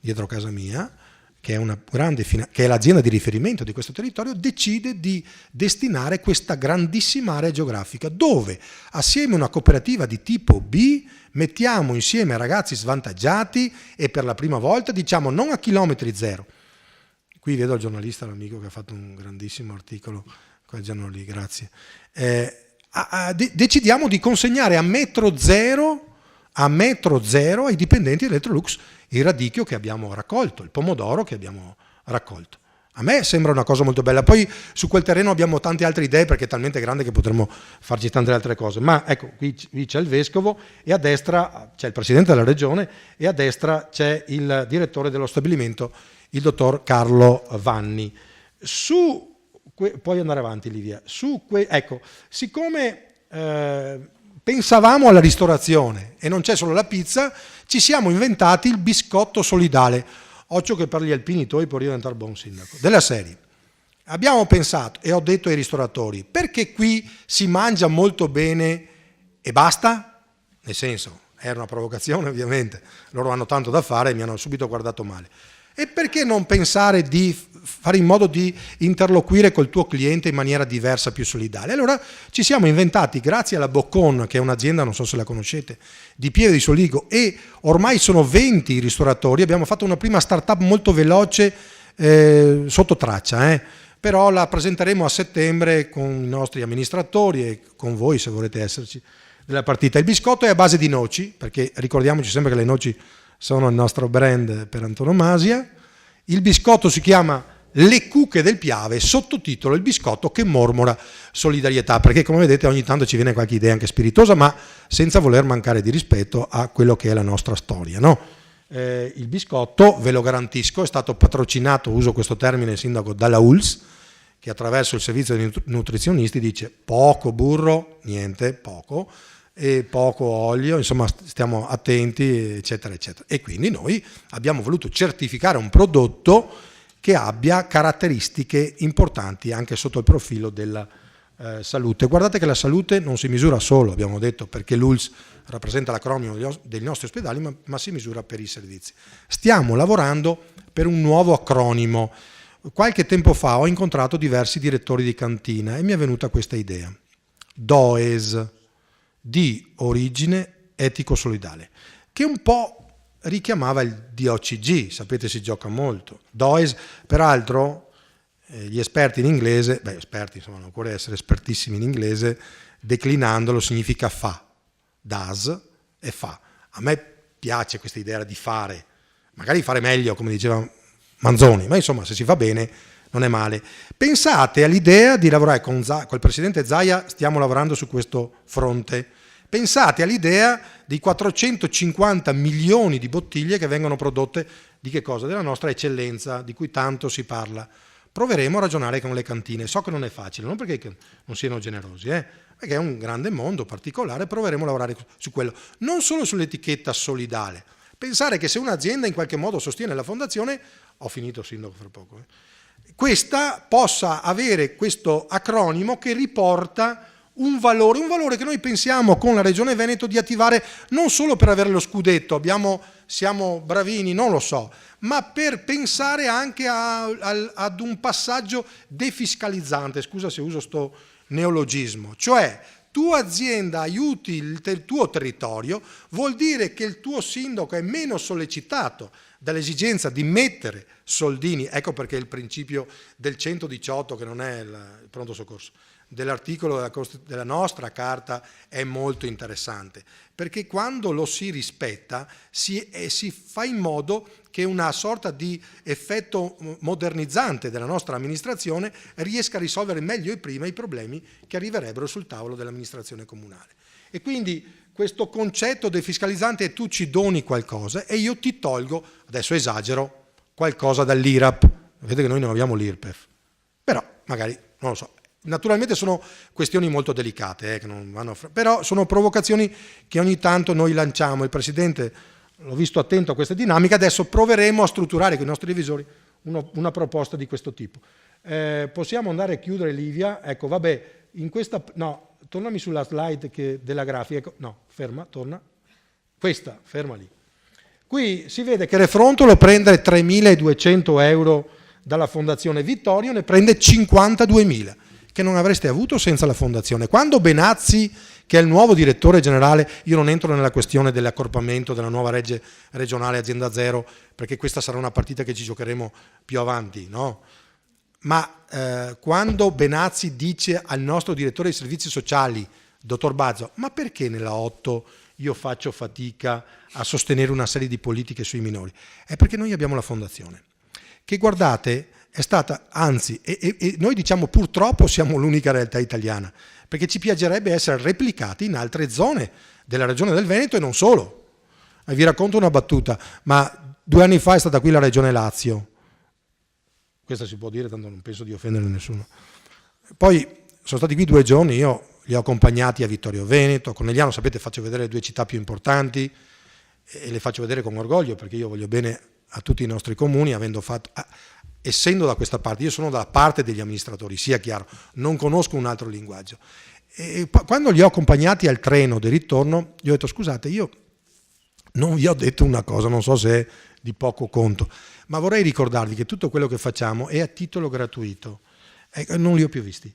dietro casa mia, che è l'azienda di riferimento di questo territorio, decide di destinare questa grandissima area geografica, dove assieme a una cooperativa di tipo B mettiamo insieme ragazzi svantaggiati e per la prima volta diciamo non a chilometri zero. Qui vedo il giornalista, l'amico che ha fatto un grandissimo articolo, quel giorno lì, grazie. Decidiamo di consegnare a metro zero ai dipendenti dell'Electrolux il radicchio che abbiamo raccolto, il pomodoro che abbiamo raccolto. A me sembra una cosa molto bella. Poi su quel terreno abbiamo tante altre idee perché è talmente grande che potremmo farci tante altre cose. Ma ecco, qui c'è il vescovo e a destra c'è il presidente della regione e a destra c'è il direttore dello stabilimento, il dottor Carlo Vanni. Puoi andare avanti, Livia. Ecco, siccome pensavamo alla ristorazione e non c'è solo la pizza, ci siamo inventati il biscotto solidale. Occhio che per gli alpini tuoi può diventare buon sindaco. Della serie. Abbiamo pensato, e ho detto ai ristoratori, perché qui si mangia molto bene e basta? Nel senso, era una provocazione ovviamente, loro hanno tanto da fare e mi hanno subito guardato male. E perché non pensare di fare in modo di interloquire col tuo cliente in maniera diversa, più solidale? Allora ci siamo inventati, grazie alla Boccon, che è un'azienda, non so se la conoscete, di Pieve di Soligo, e ormai sono 20 i ristoratori, abbiamo fatto una prima startup molto veloce sotto traccia, però la presenteremo a settembre con i nostri amministratori e con voi se volete esserci della partita. Il biscotto è a base di noci, perché ricordiamoci sempre che le noci sono il nostro brand per antonomasia. Il biscotto si chiama Le Cuche del Piave, sottotitolo il biscotto che mormora solidarietà, perché come vedete ogni tanto ci viene qualche idea anche spiritosa, ma senza voler mancare di rispetto a quello che è la nostra storia, no? Il biscotto, ve lo garantisco, è stato patrocinato, uso questo termine sindaco, dalla ULS, che attraverso il servizio dei nutrizionisti dice poco burro, niente, poco, e poco olio, insomma stiamo attenti, eccetera, eccetera. E quindi noi abbiamo voluto certificare un prodotto che abbia caratteristiche importanti anche sotto il profilo della salute. Guardate che la salute non si misura solo, abbiamo detto, perché l'ULS rappresenta l'acronimo dei nostri ospedali, ma si misura per i servizi. Stiamo lavorando per un nuovo acronimo. Qualche tempo fa ho incontrato diversi direttori di cantina e mi è venuta questa idea. DOES, di origine etico-solidale, che un po' richiamava il DOCG, sapete si gioca molto. DOES, peraltro, gli esperti in inglese, esperti insomma non occorre essere espertissimi in inglese, declinandolo significa fa, does e fa. A me piace questa idea di fare, magari fare meglio come diceva Manzoni, ma insomma se si fa bene non è male. Pensate all'idea di lavorare col presidente Zaia, stiamo lavorando su questo fronte. Pensate all'idea di 450 milioni di bottiglie che vengono prodotte di che cosa? Della nostra eccellenza, di cui tanto si parla. Proveremo a ragionare con le cantine. So che non è facile, non perché non siano generosi, perché è un grande mondo particolare, proveremo a lavorare su quello. Non solo sull'etichetta solidale. Pensare che se un'azienda in qualche modo sostiene la fondazione, ho finito sindaco fra poco, questa possa avere questo acronimo che riporta un valore che noi pensiamo con la Regione Veneto di attivare non solo per avere lo scudetto, siamo bravini, non lo so, ma per pensare anche ad un passaggio defiscalizzante, scusa se uso sto neologismo, cioè tu azienda aiuti il tuo territorio, vuol dire che il tuo sindaco è meno sollecitato dall'esigenza di mettere soldini, ecco perché il principio del 118, che non è il pronto soccorso, dell'articolo della nostra carta è molto interessante, perché quando lo si rispetta si fa in modo che una sorta di effetto modernizzante della nostra amministrazione riesca a risolvere meglio e prima i problemi che arriverebbero sul tavolo dell'amministrazione comunale. E quindi questo concetto defiscalizzante è: tu ci doni qualcosa e io ti tolgo, adesso esagero, qualcosa dall'IRAP. Vedete che noi non abbiamo l'IRPEF, però magari, non lo so. Naturalmente sono questioni molto delicate, che non vanno però sono provocazioni che ogni tanto noi lanciamo. Il Presidente l'ho visto attento a questa dinamica, adesso proveremo a strutturare con i nostri revisori una proposta di questo tipo. possiamo andare a chiudere, Livia. Ecco, vabbè, in questa... No, tornami sulla slide della grafica. Ecco, no, ferma, torna. Questa, ferma lì. Qui si vede che Refrontolo prende 3.200 euro dalla Fondazione Vittorio, ne prende 52.000, che non avreste avuto senza la Fondazione. Quando Benazzi, che è il nuovo direttore generale, io non entro nella questione dell'accorpamento della nuova legge regionale Azienda Zero, perché questa sarà una partita che ci giocheremo più avanti, no? Ma quando Benazzi dice al nostro direttore dei servizi sociali, dottor Bazzo, ma perché nella 8 io faccio fatica a sostenere una serie di politiche sui minori? È perché noi abbiamo la Fondazione, che guardate è stata, anzi, e noi diciamo purtroppo siamo l'unica realtà italiana, perché ci piacerebbe essere replicati in altre zone della regione del Veneto e non solo. Vi racconto una battuta, ma 2 anni fa è stata qui la regione Lazio, questa si può dire, tanto non penso di offendere nessuno. Poi sono stati qui 2 giorni, io li ho accompagnati a Vittorio Veneto, a Conegliano, sapete, faccio vedere le 2 città più importanti e le faccio vedere con orgoglio perché io voglio bene a tutti i nostri comuni, avendo fatto, essendo da questa parte, io sono dalla parte degli amministratori, sia chiaro, non conosco un altro linguaggio. E quando li ho accompagnati al treno di ritorno, gli ho detto: scusate, io non vi ho detto una cosa, non so se è di poco conto, ma vorrei ricordarvi che tutto quello che facciamo è a titolo gratuito, non li ho più visti.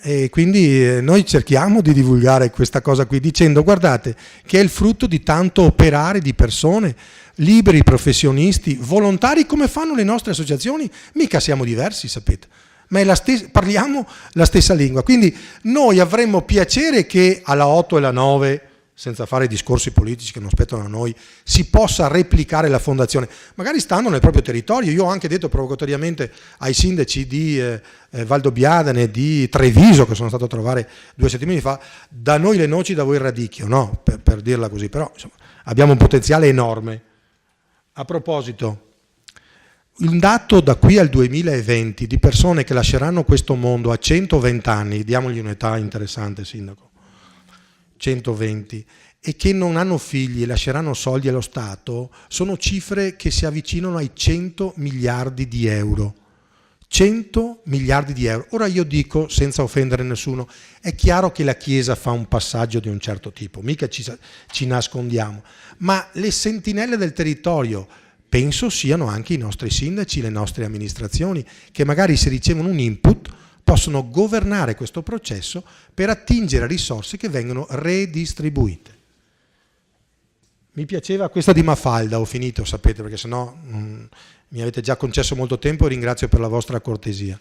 E quindi noi cerchiamo di divulgare questa cosa qui dicendo: guardate che è il frutto di tanto operare di persone, liberi, professionisti, volontari, come fanno le nostre associazioni. Mica siamo diversi, sapete, ma è parliamo la stessa lingua. Quindi noi avremmo piacere che alla 8 e alla 9, senza fare discorsi politici che non spettano a noi, si possa replicare la Fondazione, magari stando nel proprio territorio. Io ho anche detto provocatoriamente ai sindaci di Valdobbiadene, di Treviso, che sono stato a trovare 2 settimane fa: da noi le noci, da voi il radicchio, no? Per dirla così, però insomma, abbiamo un potenziale enorme. A proposito, il dato da qui al 2020 di persone che lasceranno questo mondo a 120 anni, diamogli un'età interessante, sindaco, 120, e che non hanno figli e lasceranno soldi allo Stato, sono cifre che si avvicinano ai 100 miliardi di euro. 100 miliardi di euro. Ora io dico, senza offendere nessuno, è chiaro che la Chiesa fa un passaggio di un certo tipo, mica ci nascondiamo, ma le sentinelle del territorio penso siano anche i nostri sindaci, le nostre amministrazioni, che magari se ricevono un input possono governare questo processo per attingere a risorse che vengono redistribuite. Mi piaceva questa di Mafalda, ho finito, sapete, perché sennò mi avete già concesso molto tempo e ringrazio per la vostra cortesia.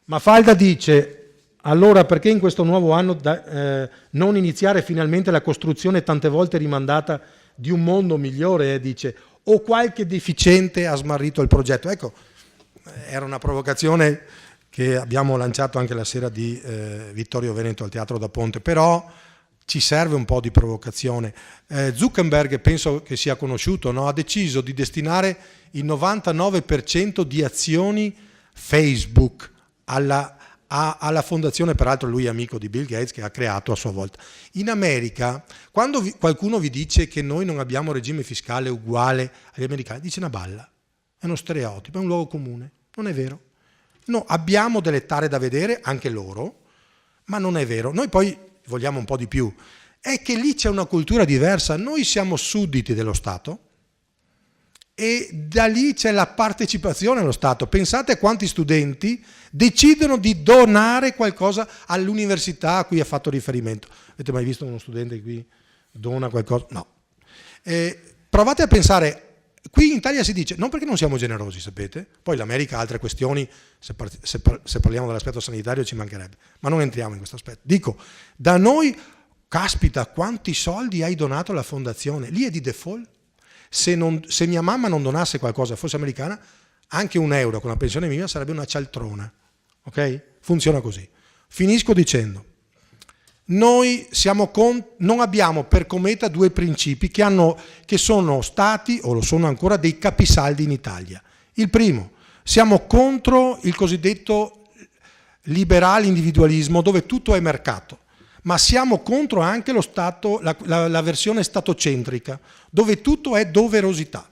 Mafalda dice: allora perché in questo nuovo anno non iniziare finalmente la costruzione tante volte rimandata di un mondo migliore? Dice: o qualche deficiente ha smarrito il progetto. Ecco, era una provocazione che abbiamo lanciato anche la sera di Vittorio Veneto al Teatro da Ponte, però ci serve un po' di provocazione. Zuckerberg, penso che sia conosciuto, no? Ha deciso di destinare il 99% di azioni Facebook alla fondazione, peraltro lui è amico di Bill Gates, che ha creato a sua volta. In America, quando qualcuno vi dice che noi non abbiamo regime fiscale uguale agli americani, dice una balla, è uno stereotipo, è un luogo comune, non è vero. No, abbiamo delle tare da vedere, anche loro, ma non è vero. Noi poi vogliamo un po' di più. È che lì c'è una cultura diversa. Noi siamo sudditi dello Stato e da lì c'è la partecipazione allo Stato. Pensate a quanti studenti decidono di donare qualcosa all'università a cui ha fatto riferimento. Avete mai visto uno studente che qui dona qualcosa? No. Provate a pensare. Qui in Italia si dice, non perché non siamo generosi, sapete, poi l'America ha altre questioni, se parliamo dell'aspetto sanitario ci mancherebbe, ma non entriamo in questo aspetto. Dico, da noi, caspita, quanti soldi hai donato alla fondazione? Lì è di default. Se mia mamma non donasse qualcosa, fosse americana, anche €1 con la pensione minima sarebbe una cialtrona, ok? Funziona così. Finisco dicendo, noi non abbiamo per cometa 2 principi che sono stati, o lo sono ancora, dei capisaldi in Italia. Il primo, siamo contro il cosiddetto liberale individualismo dove tutto è mercato, ma siamo contro anche lo Stato, la versione statocentrica, dove tutto è doverosità.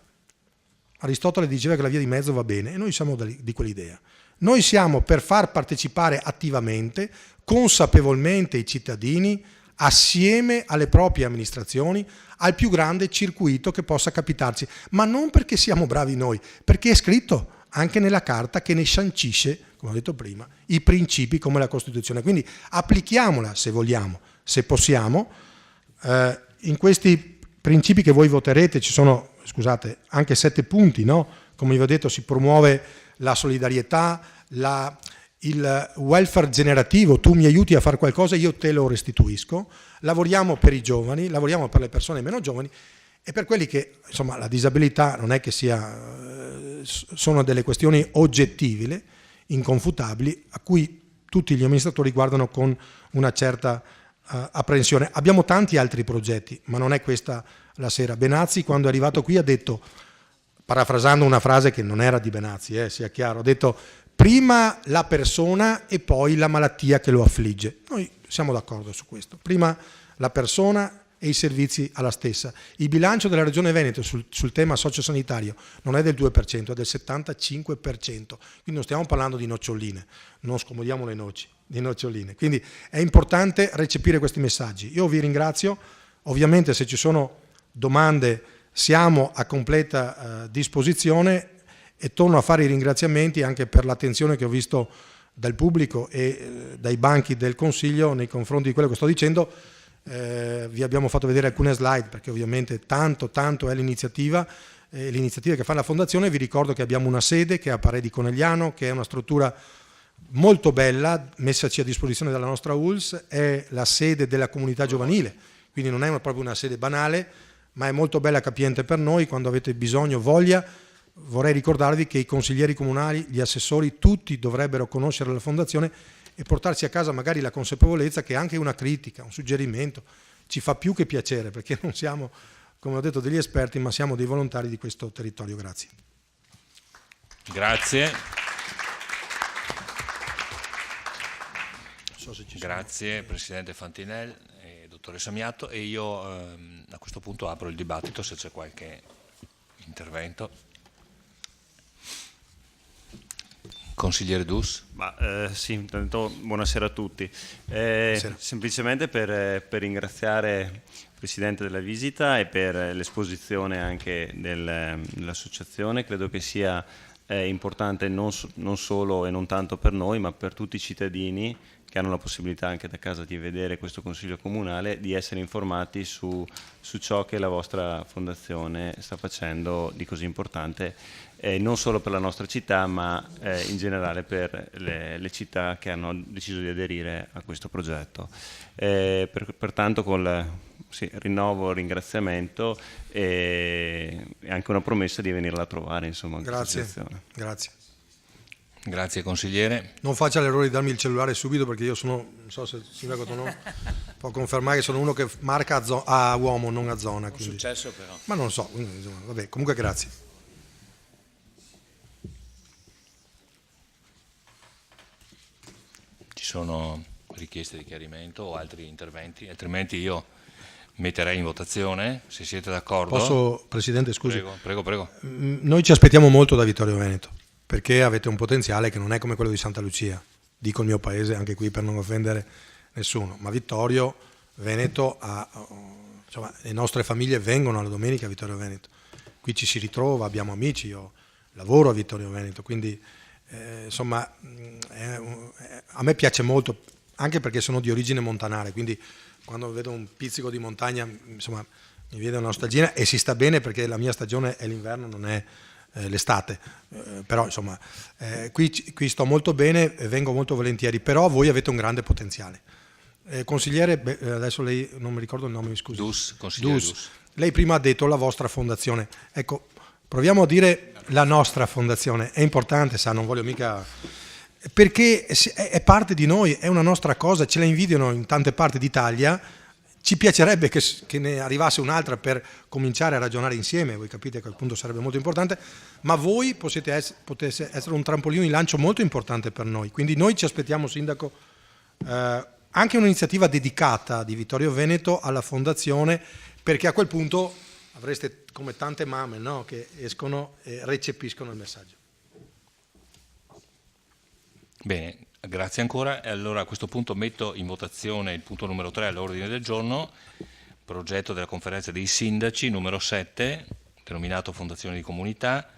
Aristotele diceva che la via di mezzo va bene e noi siamo di quell'idea. Noi siamo per far partecipare attivamente, consapevolmente i cittadini, assieme alle proprie amministrazioni, al più grande circuito che possa capitarci, ma non perché siamo bravi noi, perché è scritto anche nella carta che ne sancisce, come ho detto prima, i principi come la Costituzione. Quindi applichiamola se vogliamo, se possiamo. In questi principi che voi voterete ci sono, scusate, anche 7 punti, no? Come vi ho detto, si promuove la solidarietà, il welfare generativo, tu mi aiuti a fare qualcosa, io te lo restituisco. Lavoriamo per i giovani, lavoriamo per le persone meno giovani e per quelli che, insomma, la disabilità non è che sono delle questioni oggettive, inconfutabili, a cui tutti gli amministratori guardano con una certa apprensione. Abbiamo tanti altri progetti, ma non è questa la sera. Benazzi, quando è arrivato qui, ha detto, parafrasando una frase che non era di Benazzi, sia chiaro, ha detto prima la persona e poi la malattia che lo affligge. Noi siamo d'accordo su questo. Prima la persona e i servizi alla stessa. Il bilancio della Regione Veneto sul tema sociosanitario non è del 2%, è del 75%. Quindi non stiamo parlando di noccioline, non scomodiamo le noci, di noccioline. Quindi è importante recepire questi messaggi. Io vi ringrazio, ovviamente se ci sono domande siamo a completa disposizione e torno a fare i ringraziamenti anche per l'attenzione che ho visto dal pubblico e dai banchi del Consiglio nei confronti di quello che sto dicendo. Vi abbiamo fatto vedere alcune slide perché ovviamente tanto è l'iniziativa che fa la Fondazione. Vi ricordo che abbiamo una sede che è a Parè di Conegliano, che è una struttura molto bella, messaci a disposizione dalla nostra ULSS, è la sede della comunità giovanile, quindi non è proprio una sede banale, ma è molto bella, capiente per noi. Quando avete bisogno, voglia, vorrei ricordarvi che i consiglieri comunali, gli assessori, tutti dovrebbero conoscere la Fondazione e portarci a casa magari la consapevolezza che anche una critica, un suggerimento ci fa più che piacere, perché non siamo, come ho detto, degli esperti, ma siamo dei volontari di questo territorio. Grazie. Grazie. Grazie Presidente Fantinel e Dottoressa Miatto, e io a questo punto apro il dibattito se c'è qualche intervento. Consigliere Dus. Sì, intanto buonasera a tutti. Semplicemente per ringraziare il Presidente della visita e per l'esposizione anche dell'associazione. Credo che sia importante non solo e non tanto per noi, ma per tutti i cittadini che hanno la possibilità anche da casa di vedere questo Consiglio Comunale, di essere informati su ciò che la vostra Fondazione sta facendo di così importante, non solo per la nostra città, ma in generale per le città che hanno deciso di aderire a questo progetto. Pertanto rinnovo il ringraziamento e anche una promessa di venirla a trovare, insomma. Grazie. Grazie consigliere. Non faccia l'errore di darmi il cellulare subito, perché io sono, non so se Sindaco Tonò può confermare che sono uno che marca a uomo, non a zona. Quindi. È successo però. Ma non so, insomma, vabbè, comunque grazie. Ci sono richieste di chiarimento o altri interventi? Altrimenti io metterei in votazione, se siete d'accordo. Posso, Presidente, scusi? Prego. Noi ci aspettiamo molto da Vittorio Veneto, perché avete un potenziale che non è come quello di Santa Lucia, dico il mio paese anche qui per non offendere nessuno, ma Vittorio Veneto insomma, le nostre famiglie vengono alla domenica a Vittorio Veneto, qui ci si ritrova, abbiamo amici, io lavoro a Vittorio Veneto, quindi insomma a me piace molto, anche perché sono di origine montanare, quindi quando vedo un pizzico di montagna, insomma, mi viene una nostalgia, e si sta bene perché la mia stagione è l'inverno, non è l'estate, però insomma qui sto molto bene e vengo molto volentieri, però voi avete un grande potenziale. Consigliere, adesso lei non mi ricordo il nome, mi scusi. Dus. Lei prima ha detto la vostra fondazione, ecco, proviamo a dire la nostra fondazione, è importante, non voglio mica, perché è parte di noi, è una nostra cosa, ce la invidiano in tante parti d'Italia. Ci piacerebbe che ne arrivasse un'altra per cominciare a ragionare insieme, voi capite che appunto sarebbe molto importante, ma voi potete essere un trampolino di lancio molto importante per noi, quindi noi ci aspettiamo, Sindaco, anche un'iniziativa dedicata di Vittorio Veneto alla Fondazione, perché a quel punto avreste come tante mamme, no? Che escono e recepiscono il messaggio. Bene, grazie ancora. E allora a questo punto metto in votazione il punto numero 3 all'ordine del giorno, progetto della conferenza dei sindaci numero 7, denominato Fondazione di Comunità,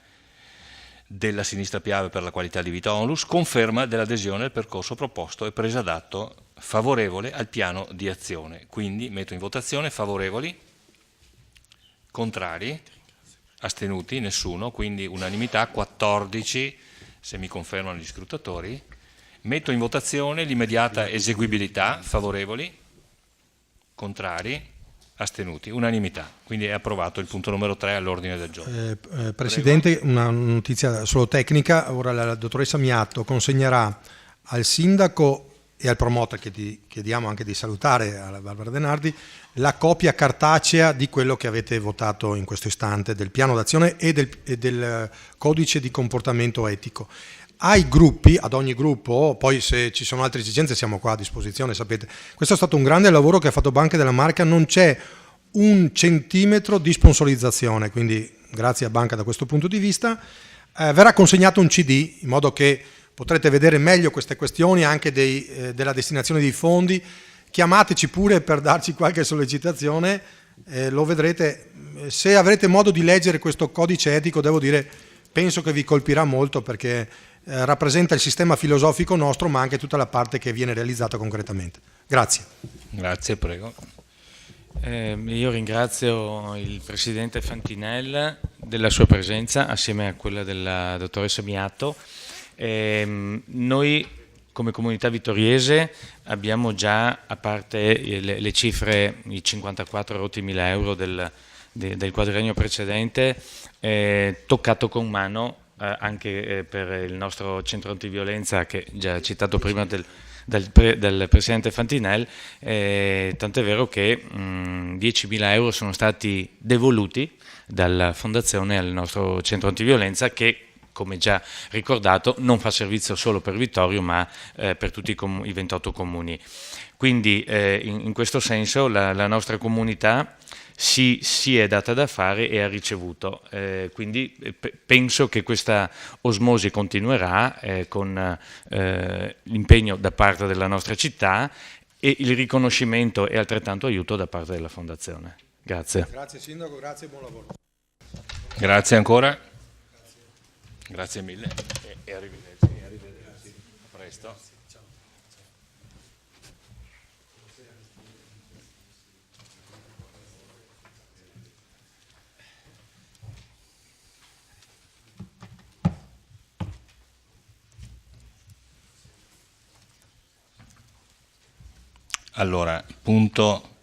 della Sinistra Piave per la qualità di vita Onlus, conferma dell'adesione al percorso proposto e presa d'atto favorevole al piano di azione. Quindi metto in votazione favorevoli, contrari, astenuti, nessuno, quindi unanimità 14, se mi confermano gli scrutatori. Metto in votazione l'immediata eseguibilità, favorevoli, contrari, astenuti, unanimità. Quindi è approvato il punto numero 3 all'ordine del giorno. Presidente, una notizia solo tecnica. Ora la dottoressa Miatto consegnerà al sindaco e al promoter, che ti chiediamo anche di salutare, alla Barbara De Nardi, la copia cartacea di quello che avete votato in questo istante, del piano d'azione e del codice di comportamento etico. Ai gruppi, ad ogni gruppo, poi se ci sono altre esigenze siamo qua a disposizione, sapete. Questo è stato un grande lavoro che ha fatto Banca della Marca, non c'è un centimetro di sponsorizzazione, quindi grazie a Banca da questo punto di vista. Verrà consegnato un CD in modo che potrete vedere meglio queste questioni anche della destinazione dei fondi. Chiamateci pure per darci qualche sollecitazione, lo vedrete. Se avrete modo di leggere questo codice etico, devo dire, penso che vi colpirà molto, perché rappresenta il sistema filosofico nostro, ma anche tutta la parte che viene realizzata concretamente. Grazie. Grazie, prego. Io ringrazio il Presidente Fantinel della sua presenza assieme a quella della dottoressa Miatto. Noi come comunità vittoriese abbiamo già, a parte le cifre, i 54 rotti mila euro del quadriennio precedente, toccato con mano anche per il nostro centro antiviolenza, che già citato prima del Presidente Fantinel, tant'è vero che 10.000 euro sono stati devoluti dalla Fondazione al nostro centro antiviolenza, che, come già ricordato, non fa servizio solo per Vittorio, ma per tutti i 28 comuni. Quindi in questo senso la nostra comunità si è data da fare e ha ricevuto, quindi penso che questa osmosi continuerà con l'impegno da parte della nostra città e il riconoscimento e altrettanto aiuto da parte della Fondazione. Grazie. Grazie Sindaco, grazie e buon lavoro. Grazie ancora. Grazie mille e arrivederci. A presto. Allora, punto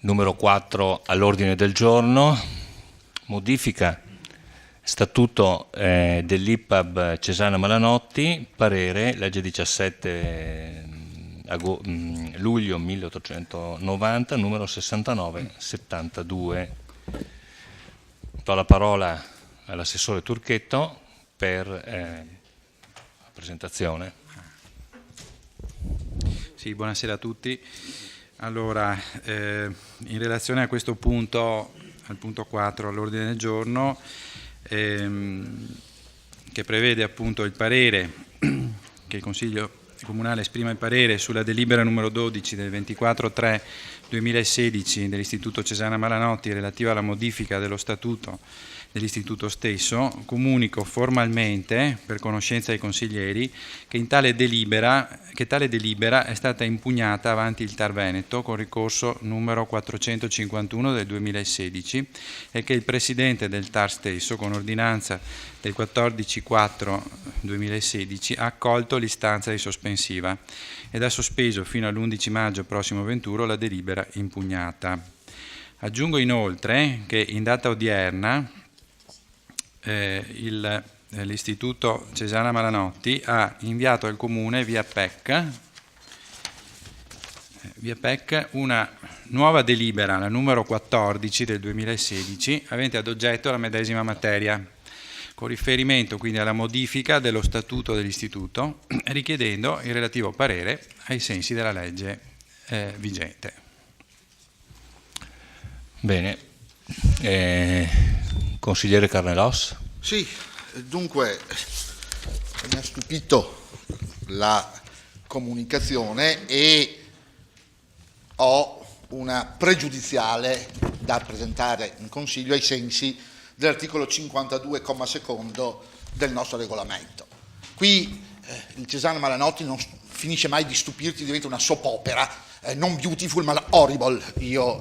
numero 4 all'ordine del giorno, modifica statuto dell'IPAB Cesana Malanotti, parere, legge 17 luglio 1890, numero 6972. Do la parola all'assessore Turchetto per la presentazione. Sì, buonasera a tutti. Allora, in relazione a questo punto, al punto 4 all'ordine del giorno, che prevede appunto il parere, che il Consiglio Comunale esprima il parere sulla delibera numero 12 del 24/3/2016 dell'Istituto Cesana Malanotti relativa alla modifica dello statuto dell'istituto stesso, comunico formalmente, per conoscenza dei consiglieri, che tale delibera è stata impugnata avanti il TAR Veneto con ricorso numero 451 del 2016 e che il Presidente del TAR stesso, con ordinanza del 14/4/2016, ha accolto l'istanza di sospensiva ed ha sospeso fino all'11 maggio prossimo venturo la delibera impugnata. Aggiungo inoltre che in data odierna l'Istituto Cesana Malanotti ha inviato al Comune via PEC una nuova delibera, la numero 14 del 2016, avente ad oggetto la medesima materia, con riferimento quindi alla modifica dello statuto dell'Istituto, richiedendo il relativo parere ai sensi della legge vigente. Bene. Consigliere Carnelos? Sì, dunque mi ha stupito la comunicazione e ho una pregiudiziale da presentare in Consiglio ai sensi dell'articolo 52, comma secondo del nostro regolamento. Qui il Cesana Malanotti non finisce mai di stupirti, diventa una soap opera, non beautiful ma horrible, io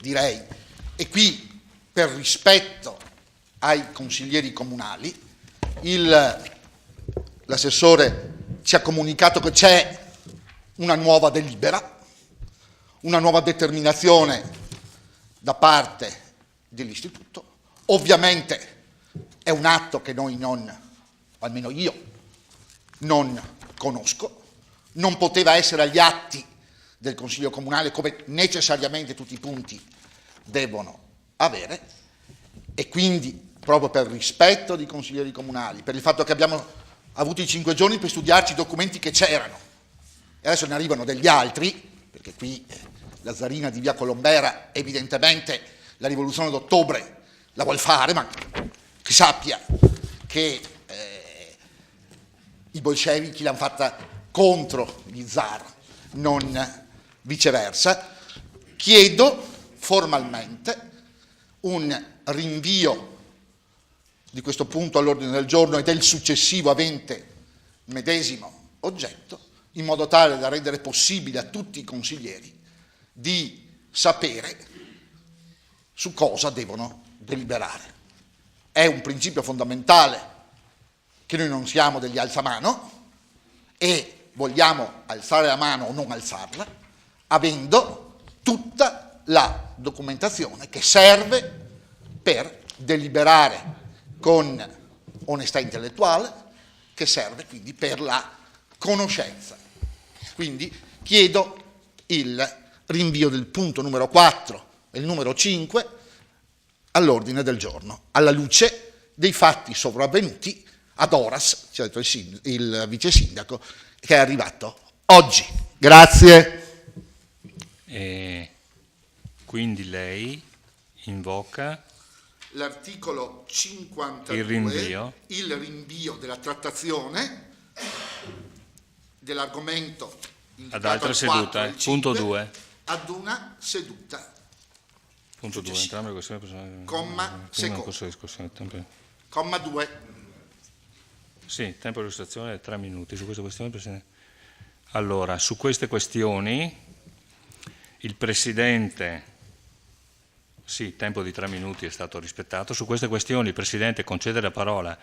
direi. E qui, per rispetto ai consiglieri comunali, l'assessore ci ha comunicato che c'è una nuova delibera, una nuova determinazione da parte dell'istituto. Ovviamente è un atto che noi non, almeno io, non conosco, non poteva essere agli atti del Consiglio Comunale come necessariamente tutti i punti devono avere, e quindi proprio per rispetto dei consiglieri comunali, per il fatto che abbiamo avuto i 5 giorni per studiarci i documenti che c'erano e adesso ne arrivano degli altri, perché qui la Zarina di via Colombera evidentemente la rivoluzione d'ottobre la vuol fare, ma che sappia che i bolscevichi l'hanno fatta contro gli zar, non viceversa. Chiedo formalmente un rinvio di questo punto all'ordine del giorno e del successivo avente medesimo oggetto, in modo tale da rendere possibile a tutti i consiglieri di sapere su cosa devono deliberare. È un principio fondamentale che noi non siamo degli alzamano e vogliamo alzare la mano o non alzarla, avendo tutta la documentazione che serve per deliberare con onestà intellettuale, che serve quindi per la conoscenza. Quindi chiedo il rinvio del punto numero 4 e il numero 5 all'ordine del giorno, alla luce dei fatti sopravvenuti ad horas, ci ha detto il vice sindaco, che è arrivato oggi. Grazie. E quindi lei invoca l'articolo 52, il rinvio della trattazione dell'argomento ad altra seduta, punto 2. Ad una seduta. Punto 2, entrambe le questioni comma secondo. Comma 2. Sì, tempo di illustrazione è 3 minuti su queste questioni, Presidente. Allora, su queste questioni il Presidente, sì, tempo di 3 minuti è stato rispettato, su queste questioni il Presidente concede la parola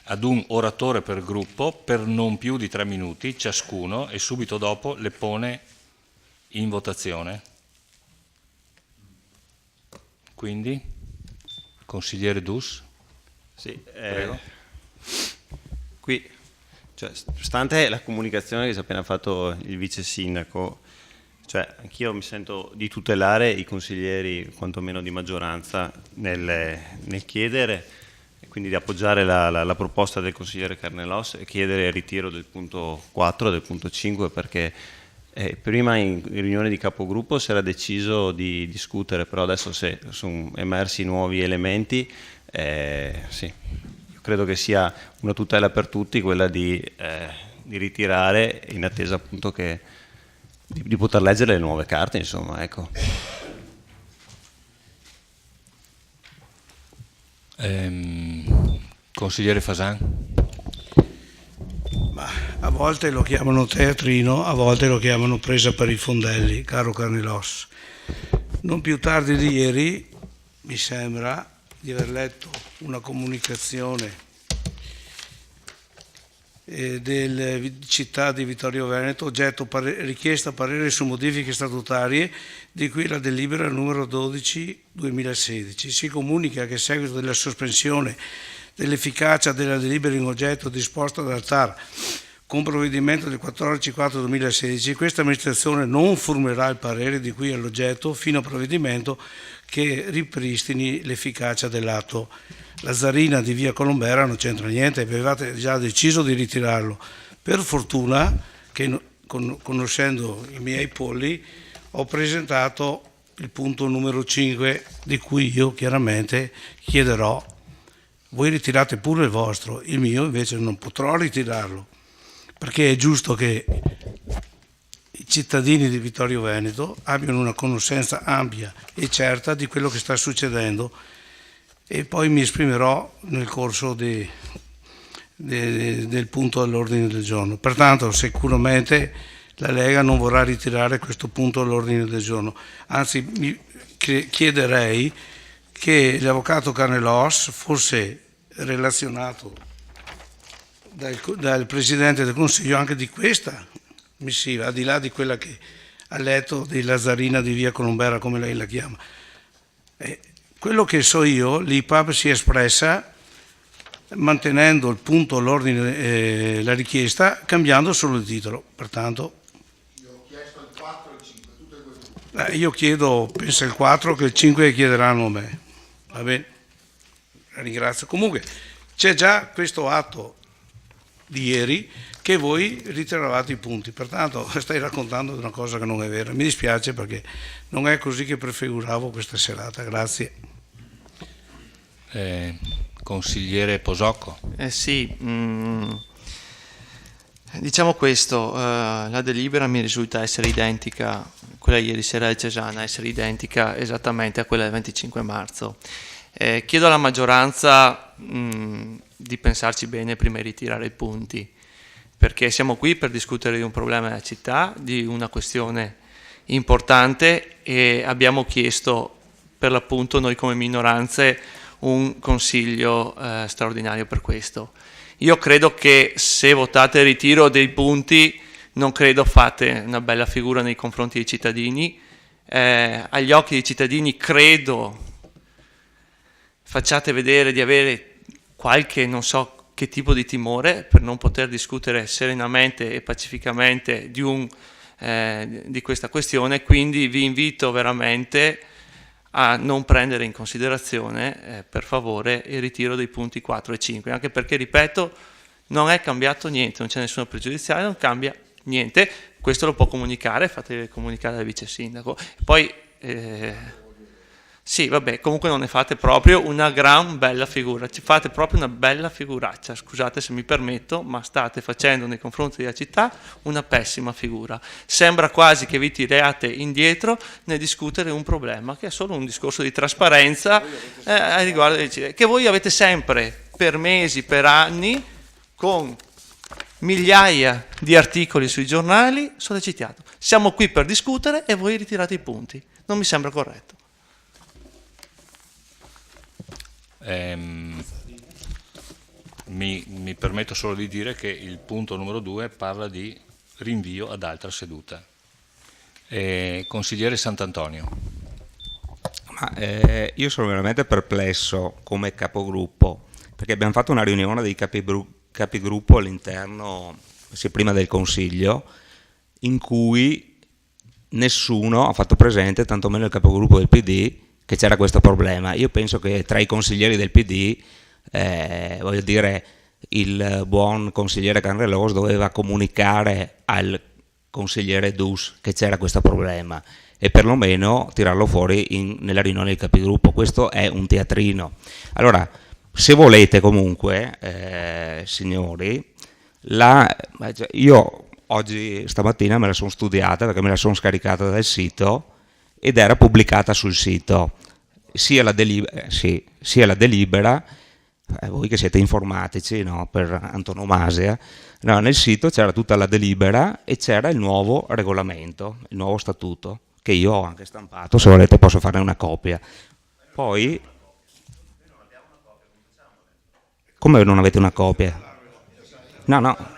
ad un oratore per gruppo per non più di 3 minuti ciascuno e subito dopo le pone in votazione. Quindi, consigliere Dus. Sì, prego. Qui, cioè, stante la comunicazione che ci ha appena fatto il vice sindaco, cioè anch'io mi sento di tutelare i consiglieri, quantomeno di maggioranza, nel chiedere, e quindi di appoggiare la proposta del consigliere Carnelos e chiedere il ritiro del punto 4 e del punto 5, perché prima in riunione di capogruppo si era deciso di discutere, però adesso se sono emersi nuovi elementi, sì, io credo che sia una tutela per tutti quella di ritirare in attesa appunto di poter leggere le nuove carte, insomma, ecco. Consigliere Fasan. Ma a volte lo chiamano teatrino, a volte lo chiamano presa per i fondelli, caro Carnelos. Non più tardi di ieri mi sembra di aver letto una comunicazione della città di Vittorio Veneto, oggetto richiesta parere su modifiche statutarie, di cui la delibera numero 12/2016. Si comunica che a seguito della sospensione dell'efficacia della delibera in oggetto disposta dal TAR con provvedimento del 14/4/2016, questa amministrazione non formulerà il parere di cui all'oggetto fino a provvedimento che ripristini l'efficacia dell'atto. La Zarina di via Colombera non c'entra niente, avevate già deciso di ritirarlo. Per fortuna che, conoscendo i miei polli, ho presentato il punto numero 5, di cui io chiaramente chiederò: voi ritirate pure il vostro, il mio invece non potrò ritirarlo, perché è giusto che i cittadini di Vittorio Veneto abbiano una conoscenza ampia e certa di quello che sta succedendo, e poi mi esprimerò nel corso del punto all'ordine del giorno. Pertanto sicuramente la Lega non vorrà ritirare questo punto all'ordine del giorno, anzi chiederei che l'avvocato Carnelos fosse relazionato dal Presidente del Consiglio anche di questa missiva, al di là di quella che ha letto di Lazzarina di Via Colombera, come lei la chiama. Quello che so io, l'IPAB si è espressa mantenendo il punto all'ordine, la richiesta, cambiando solo il titolo. Pertanto Io ho chiesto il 4 e il 5, tutte e due. io chiedo, penso il 4, che il 5 chiederanno a me. Va bene? La ringrazio. Comunque c'è già questo atto di ieri che voi ritiravate i punti, pertanto stai raccontando una cosa che non è vera. Mi dispiace, perché non è così che prefiguravo questa serata. Grazie. Consigliere Posocco. Sì, diciamo questo, la delibera mi risulta essere identica, quella ieri sera del Cesana, essere identica esattamente a quella del 25 marzo. Chiedo alla maggioranza di pensarci bene prima di ritirare i punti, perché siamo qui per discutere di un problema della città, di una questione importante, e abbiamo chiesto per l'appunto noi come minoranze un consiglio straordinario per questo. Io credo che se votate il ritiro dei punti non credo fate una bella figura nei confronti dei cittadini, agli occhi dei cittadini credo facciate vedere di avere qualche, non so che tipo di timore, per non poter discutere serenamente e pacificamente di questa questione. Quindi vi invito veramente a non prendere in considerazione, per favore, il ritiro dei punti 4 e 5, anche perché, ripeto, non è cambiato niente, non c'è nessuna pregiudiziale, non cambia niente. Questo lo può comunicare, fate comunicare al vice sindaco. Poi sì, vabbè, comunque non ne fate proprio una gran bella figura, ci fate proprio una bella figuraccia, scusate se mi permetto, ma state facendo nei confronti della città una pessima figura. Sembra quasi che vi tiriate indietro nel discutere un problema che è solo un discorso di trasparenza riguardo delle città, che voi avete sempre, per mesi, per anni, con migliaia di articoli sui giornali, sollecitato. Siamo qui per discutere e voi ritirate i punti. Non mi sembra corretto. Mi permetto solo di dire che il punto numero 2 parla di rinvio ad altra seduta. Consigliere Sant'Antonio. Io sono veramente perplesso come capogruppo, perché abbiamo fatto una riunione dei capigruppo all'interno, prima del Consiglio, in cui nessuno ha fatto presente, tantomeno il capogruppo del PD, che c'era questo problema. Io penso che tra i consiglieri del PD, voglio dire, il buon consigliere Carnelos doveva comunicare al consigliere Dus che c'era questo problema e perlomeno tirarlo fuori nella riunione del capigruppo. Questo è un teatrino. Allora, se volete comunque, signori, io oggi, stamattina, me la sono studiata perché me la sono scaricata dal sito ed era pubblicata sul sito, sia la delibera, voi che siete informatici, no, per antonomasia, no, nel sito c'era tutta la delibera e c'era il nuovo regolamento, il nuovo statuto, che io ho anche stampato, se volete posso farne una copia. Poi, come non avete una copia? No.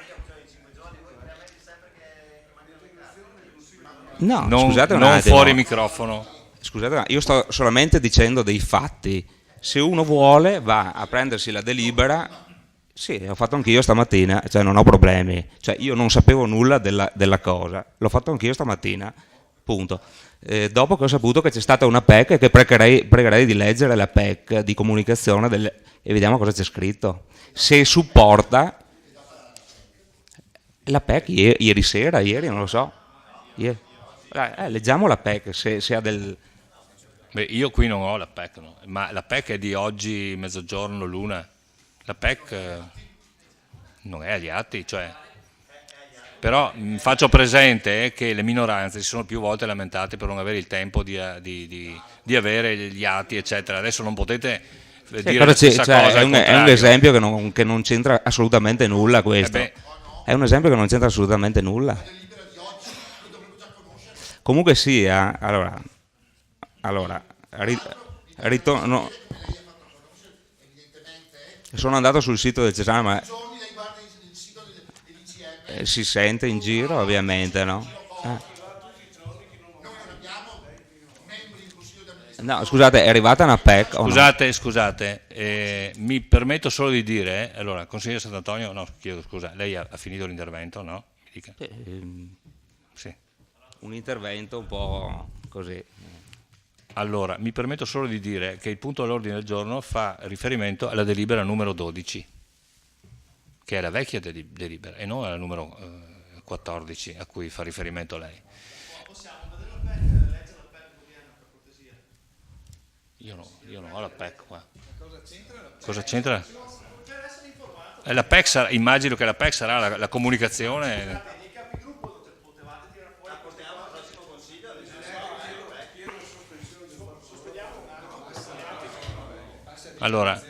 No, scusate un non attimo. fuori microfono. Scusate, io sto solamente dicendo dei fatti. Se uno vuole va a prendersi la delibera, sì, ho fatto anch'io stamattina, cioè non ho problemi. Cioè io non sapevo nulla della cosa, l'ho fatto anch'io stamattina, punto. Dopo che ho saputo che c'è stata una PEC, che pregherei di leggere la PEC di comunicazione e vediamo cosa c'è scritto. Se supporta la PEC ieri non lo so. Leggiamo la PEC se ha del... Beh, io qui non ho la PEC, no? Ma la PEC è di oggi, mezzogiorno, l'una. La PEC non è agli atti, cioè Però faccio presente che le minoranze si sono più volte lamentate per non avere il tempo di avere gli atti, eccetera. Adesso non potete dire la stessa cosa. È un esempio che non c'entra assolutamente nulla questo. È un esempio che non c'entra assolutamente nulla. Comunque sia, ritorno. Sono andato sul sito del Cesano, ma si sente in giro ovviamente, no? No, scusate, è arrivata una PEC? Scusate, mi permetto solo di dire, allora, consigliere Sant'Antonio, no, chiedo scusa, lei ha finito l'intervento, no? Mi dica. Sì. Un intervento un po' così. Allora, mi permetto solo di dire che il punto all'ordine del giorno fa riferimento alla delibera numero 12, che è la vecchia delibera, e non alla numero 14 a cui fa riferimento lei. Io non ho la PEC qua. Cosa c'entra? La PEC sarà, immagino che la PEC sarà la comunicazione. Allora,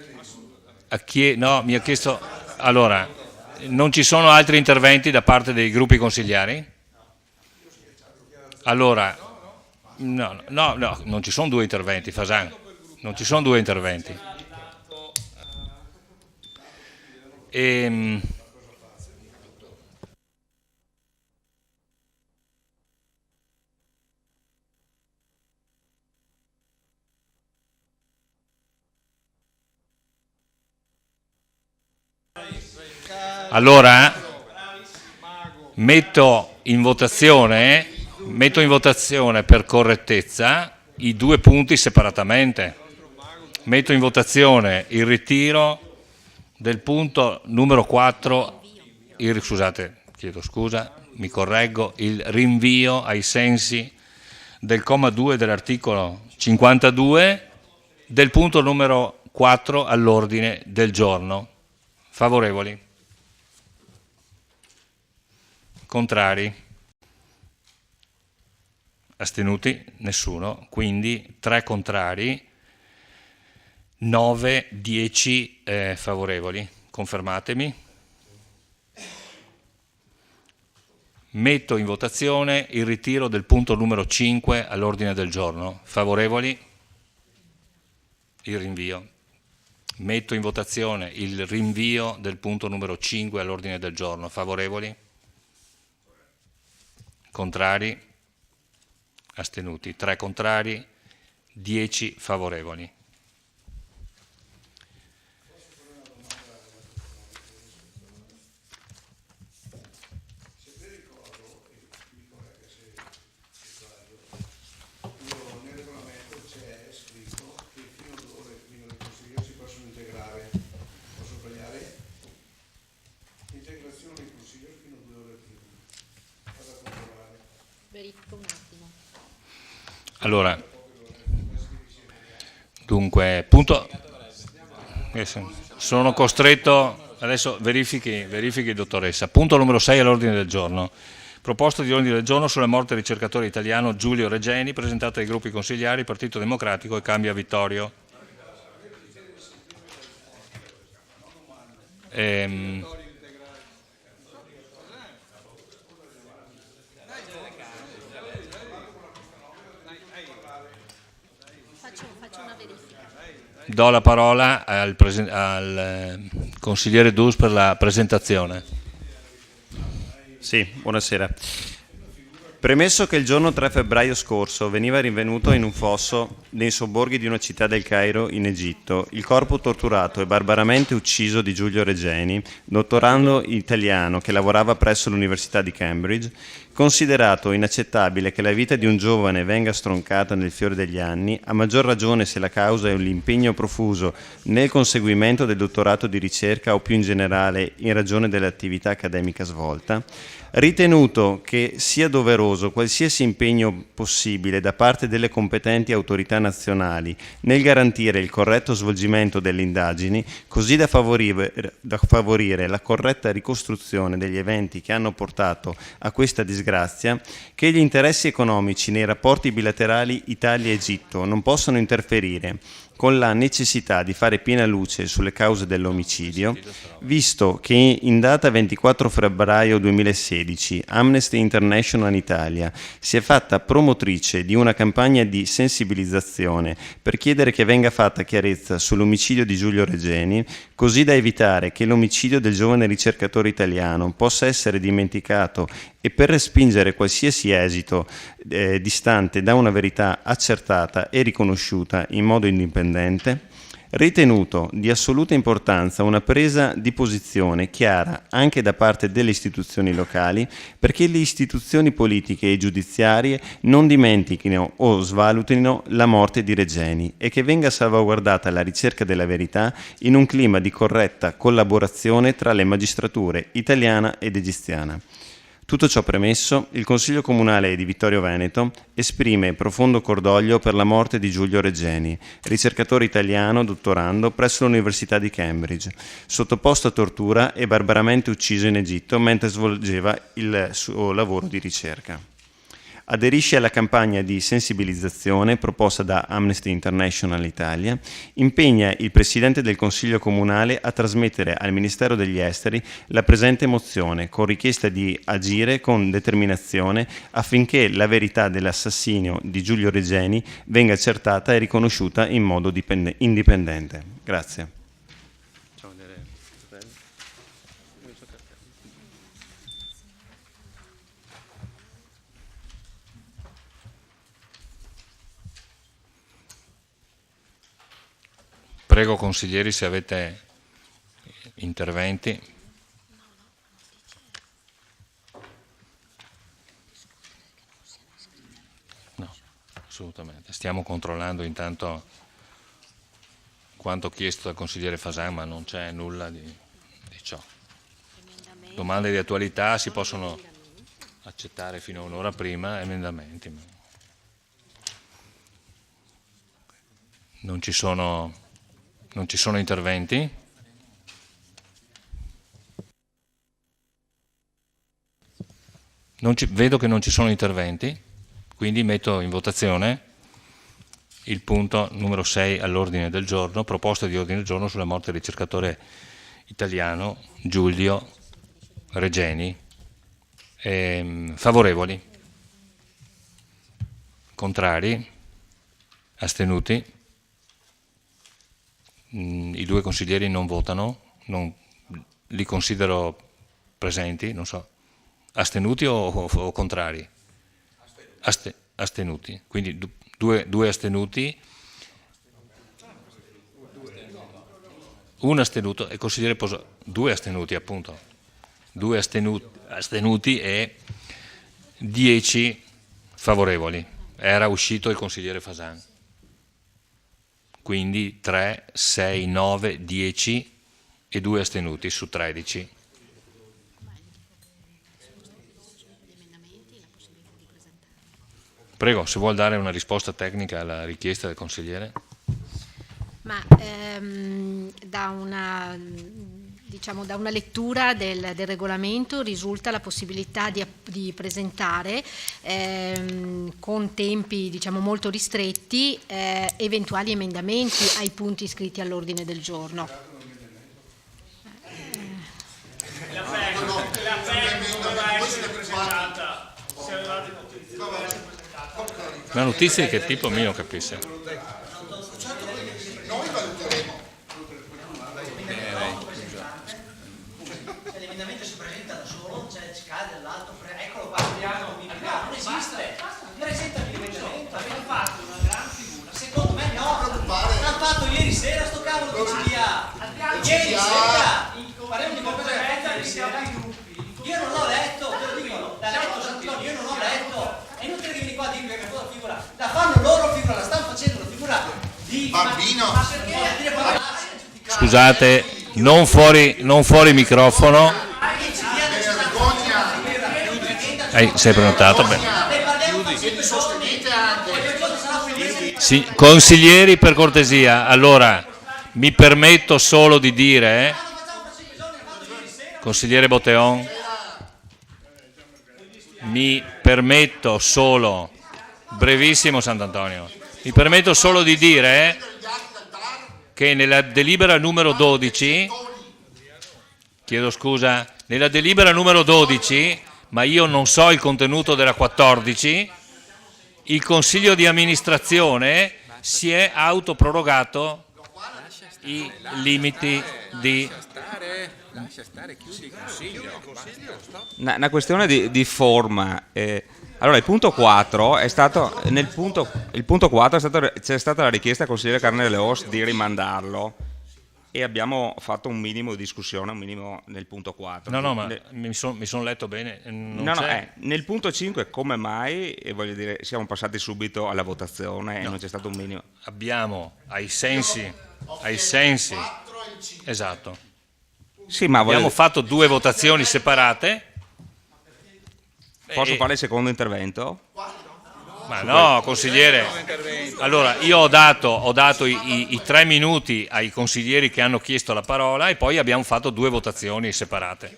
no, mi ha chiesto. Allora, non ci sono altri interventi da parte dei gruppi consigliari? Allora, no, non ci sono due interventi, Fasan. Non ci sono due interventi. Allora, metto in votazione per correttezza i due punti separatamente. Metto in votazione il ritiro del punto numero 4, scusate, chiedo scusa, mi correggo, il rinvio ai sensi del comma 2 dell'articolo 52 del punto numero 4 all'ordine del giorno. Favorevoli? Contrari? Astenuti? Nessuno. Quindi 3 contrari, 9, 10 favorevoli. Confermatemi. Metto in votazione il ritiro del punto numero 5 all'ordine del giorno. Favorevoli? Il rinvio. Metto in votazione il rinvio del punto numero 5 all'ordine del giorno. Favorevoli? Contrari? Astenuti? 3 contrari, 10 favorevoli. Allora, dunque, punto, sono costretto, adesso verifichi dottoressa, punto numero 6 all'ordine del giorno, proposta di ordine del giorno sulla morte del ricercatore italiano Giulio Regeni, presentata dai gruppi consigliari Partito Democratico e Cambia Vittorio. Do la parola al consigliere Dus per la presentazione. Sì, buonasera. Premesso che il giorno 3 febbraio scorso veniva rinvenuto in un fosso nei sobborghi di una città del Cairo in Egitto il corpo torturato e barbaramente ucciso di Giulio Regeni, dottorando italiano che lavorava presso l'Università di Cambridge, Considerato inaccettabile che la vita di un giovane venga stroncata nel fiore degli anni, a maggior ragione se la causa è l'impegno profuso nel conseguimento del dottorato di ricerca o più in generale in ragione dell'attività accademica svolta, ritenuto che sia doveroso qualsiasi impegno possibile da parte delle competenti autorità nazionali nel garantire il corretto svolgimento delle indagini, così da favorire la corretta ricostruzione degli eventi che hanno portato a questa disgrazia, che gli interessi economici nei rapporti bilaterali Italia-Egitto non possono interferire con la necessità di fare piena luce sulle cause dell'omicidio, visto che in data 24 febbraio 2016 Amnesty International Italia si è fatta promotrice di una campagna di sensibilizzazione per chiedere che venga fatta chiarezza sull'omicidio di Giulio Regeni, così da evitare che l'omicidio del giovane ricercatore italiano possa essere dimenticato e per respingere qualsiasi esito distante da una verità accertata e riconosciuta in modo indipendente, ritenuto di assoluta importanza una presa di posizione chiara anche da parte delle istituzioni locali perché le istituzioni politiche e giudiziarie non dimentichino o svalutino la morte di Regeni e che venga salvaguardata la ricerca della verità in un clima di corretta collaborazione tra le magistrature italiana ed egiziana. Tutto ciò premesso, il Consiglio Comunale di Vittorio Veneto esprime profondo cordoglio per la morte di Giulio Regeni, ricercatore italiano dottorando presso l'Università di Cambridge, sottoposto a tortura e barbaramente ucciso in Egitto mentre svolgeva il suo lavoro di ricerca. Aderisce alla campagna di sensibilizzazione proposta da Amnesty International Italia, impegna il Presidente del Consiglio Comunale a trasmettere al Ministero degli Esteri la presente mozione con richiesta di agire con determinazione affinché la verità dell'assassinio di Giulio Regeni venga accertata e riconosciuta in modo indipendente. Grazie. Prego consiglieri se avete interventi. No, assolutamente. Stiamo controllando intanto quanto chiesto dal consigliere Fasan, ma non c'è nulla di ciò. Domande di attualità si possono accettare fino a un'ora prima, emendamenti. Non ci sono interventi? Vedo che non ci sono interventi, quindi metto in votazione il punto numero 6 all'ordine del giorno, proposta di ordine del giorno sulla morte del ricercatore italiano Giulio Regeni. Favorevoli? Contrari? Astenuti? I due consiglieri non votano, non li considero presenti, non so, astenuti o contrari? Astenuti, quindi due astenuti, un astenuto e consigliere due astenuti appunto, due astenuti e 10 favorevoli, era uscito il consigliere Fasan. Quindi 3, 6, 9, 10 e 2 astenuti su 13. Prego, se vuol dare una risposta tecnica alla richiesta del consigliere. Ma da una lettura del regolamento risulta la possibilità di presentare con tempi molto ristretti eventuali emendamenti ai punti iscritti all'ordine del giorno. La notizia è che Pippo mio capisce. Noi valuteremo. L'emendamento si presenta da solo, cioè scade dall'alto, eccolo qua, non esiste. Presenta l'emendamento, avete fatto una gran figura. Secondo me no, l'hanno fatto ieri sera sto cavolo di CDA. Ieri sera, parliamo di competenza di gruppi. Io non l'ho letto, te lo dico, l'ha letto Santiloni, io non viene fuori la figura, la fanno loro figura, la stanno facendo la figura di bambino. Ma perché dire parolacce? Scusate, non fuori microfono. Sei prenotato? Bene. Sì, consiglieri, per cortesia, allora mi permetto solo di dire, consigliere Botteon, mi permetto solo, brevissimo Sant'Antonio, mi permetto solo di dire che nella delibera numero 12, chiedo scusa, nella delibera numero 12, ma io non so il contenuto della 14, il Consiglio di amministrazione si è autoprorogato i limiti di... Lascia stare, chiudi il Consiglio. Una questione di forma. Allora, il punto 4 è stato, il punto 4 c'è stata la richiesta al consigliere Carnello Leos di rimandarlo e abbiamo fatto un minimo di discussione, un minimo nel punto 4. No, ma mi son letto bene. Nel punto 5 come mai, e voglio dire, siamo passati subito alla votazione e non c'è stato un minimo. Abbiamo, ai sensi, esatto. Sì, ma abbiamo fatto 2 votazioni separate. Posso fare il secondo intervento? Ma no, consigliere. Allora, io ho dato i 3 minuti ai consiglieri che hanno chiesto la parola e poi abbiamo fatto 2 votazioni separate.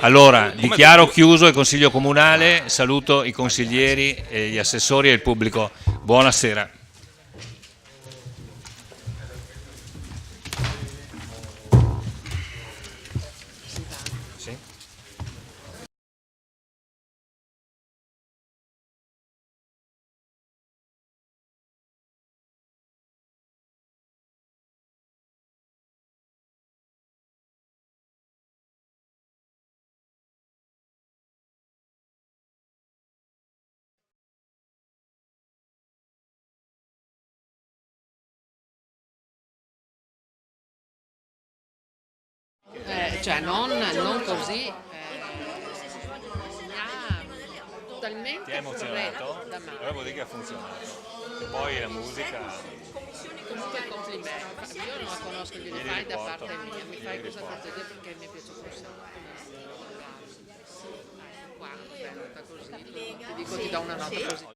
Allora, dichiaro chiuso il Consiglio Comunale, saluto i consiglieri, gli assessori e il pubblico. Buonasera. Cioè non così, mi ha totalmente Ti è emozionato? da male. Allora vuol dire che ha funzionato. E poi la musica... Comunque complimenti, io non la conosco, glieli fai da parte mia, mi fai questa cortesia perché mi è piaciuto un sacco. Qua, bella, così, ti dico ti do una nota così.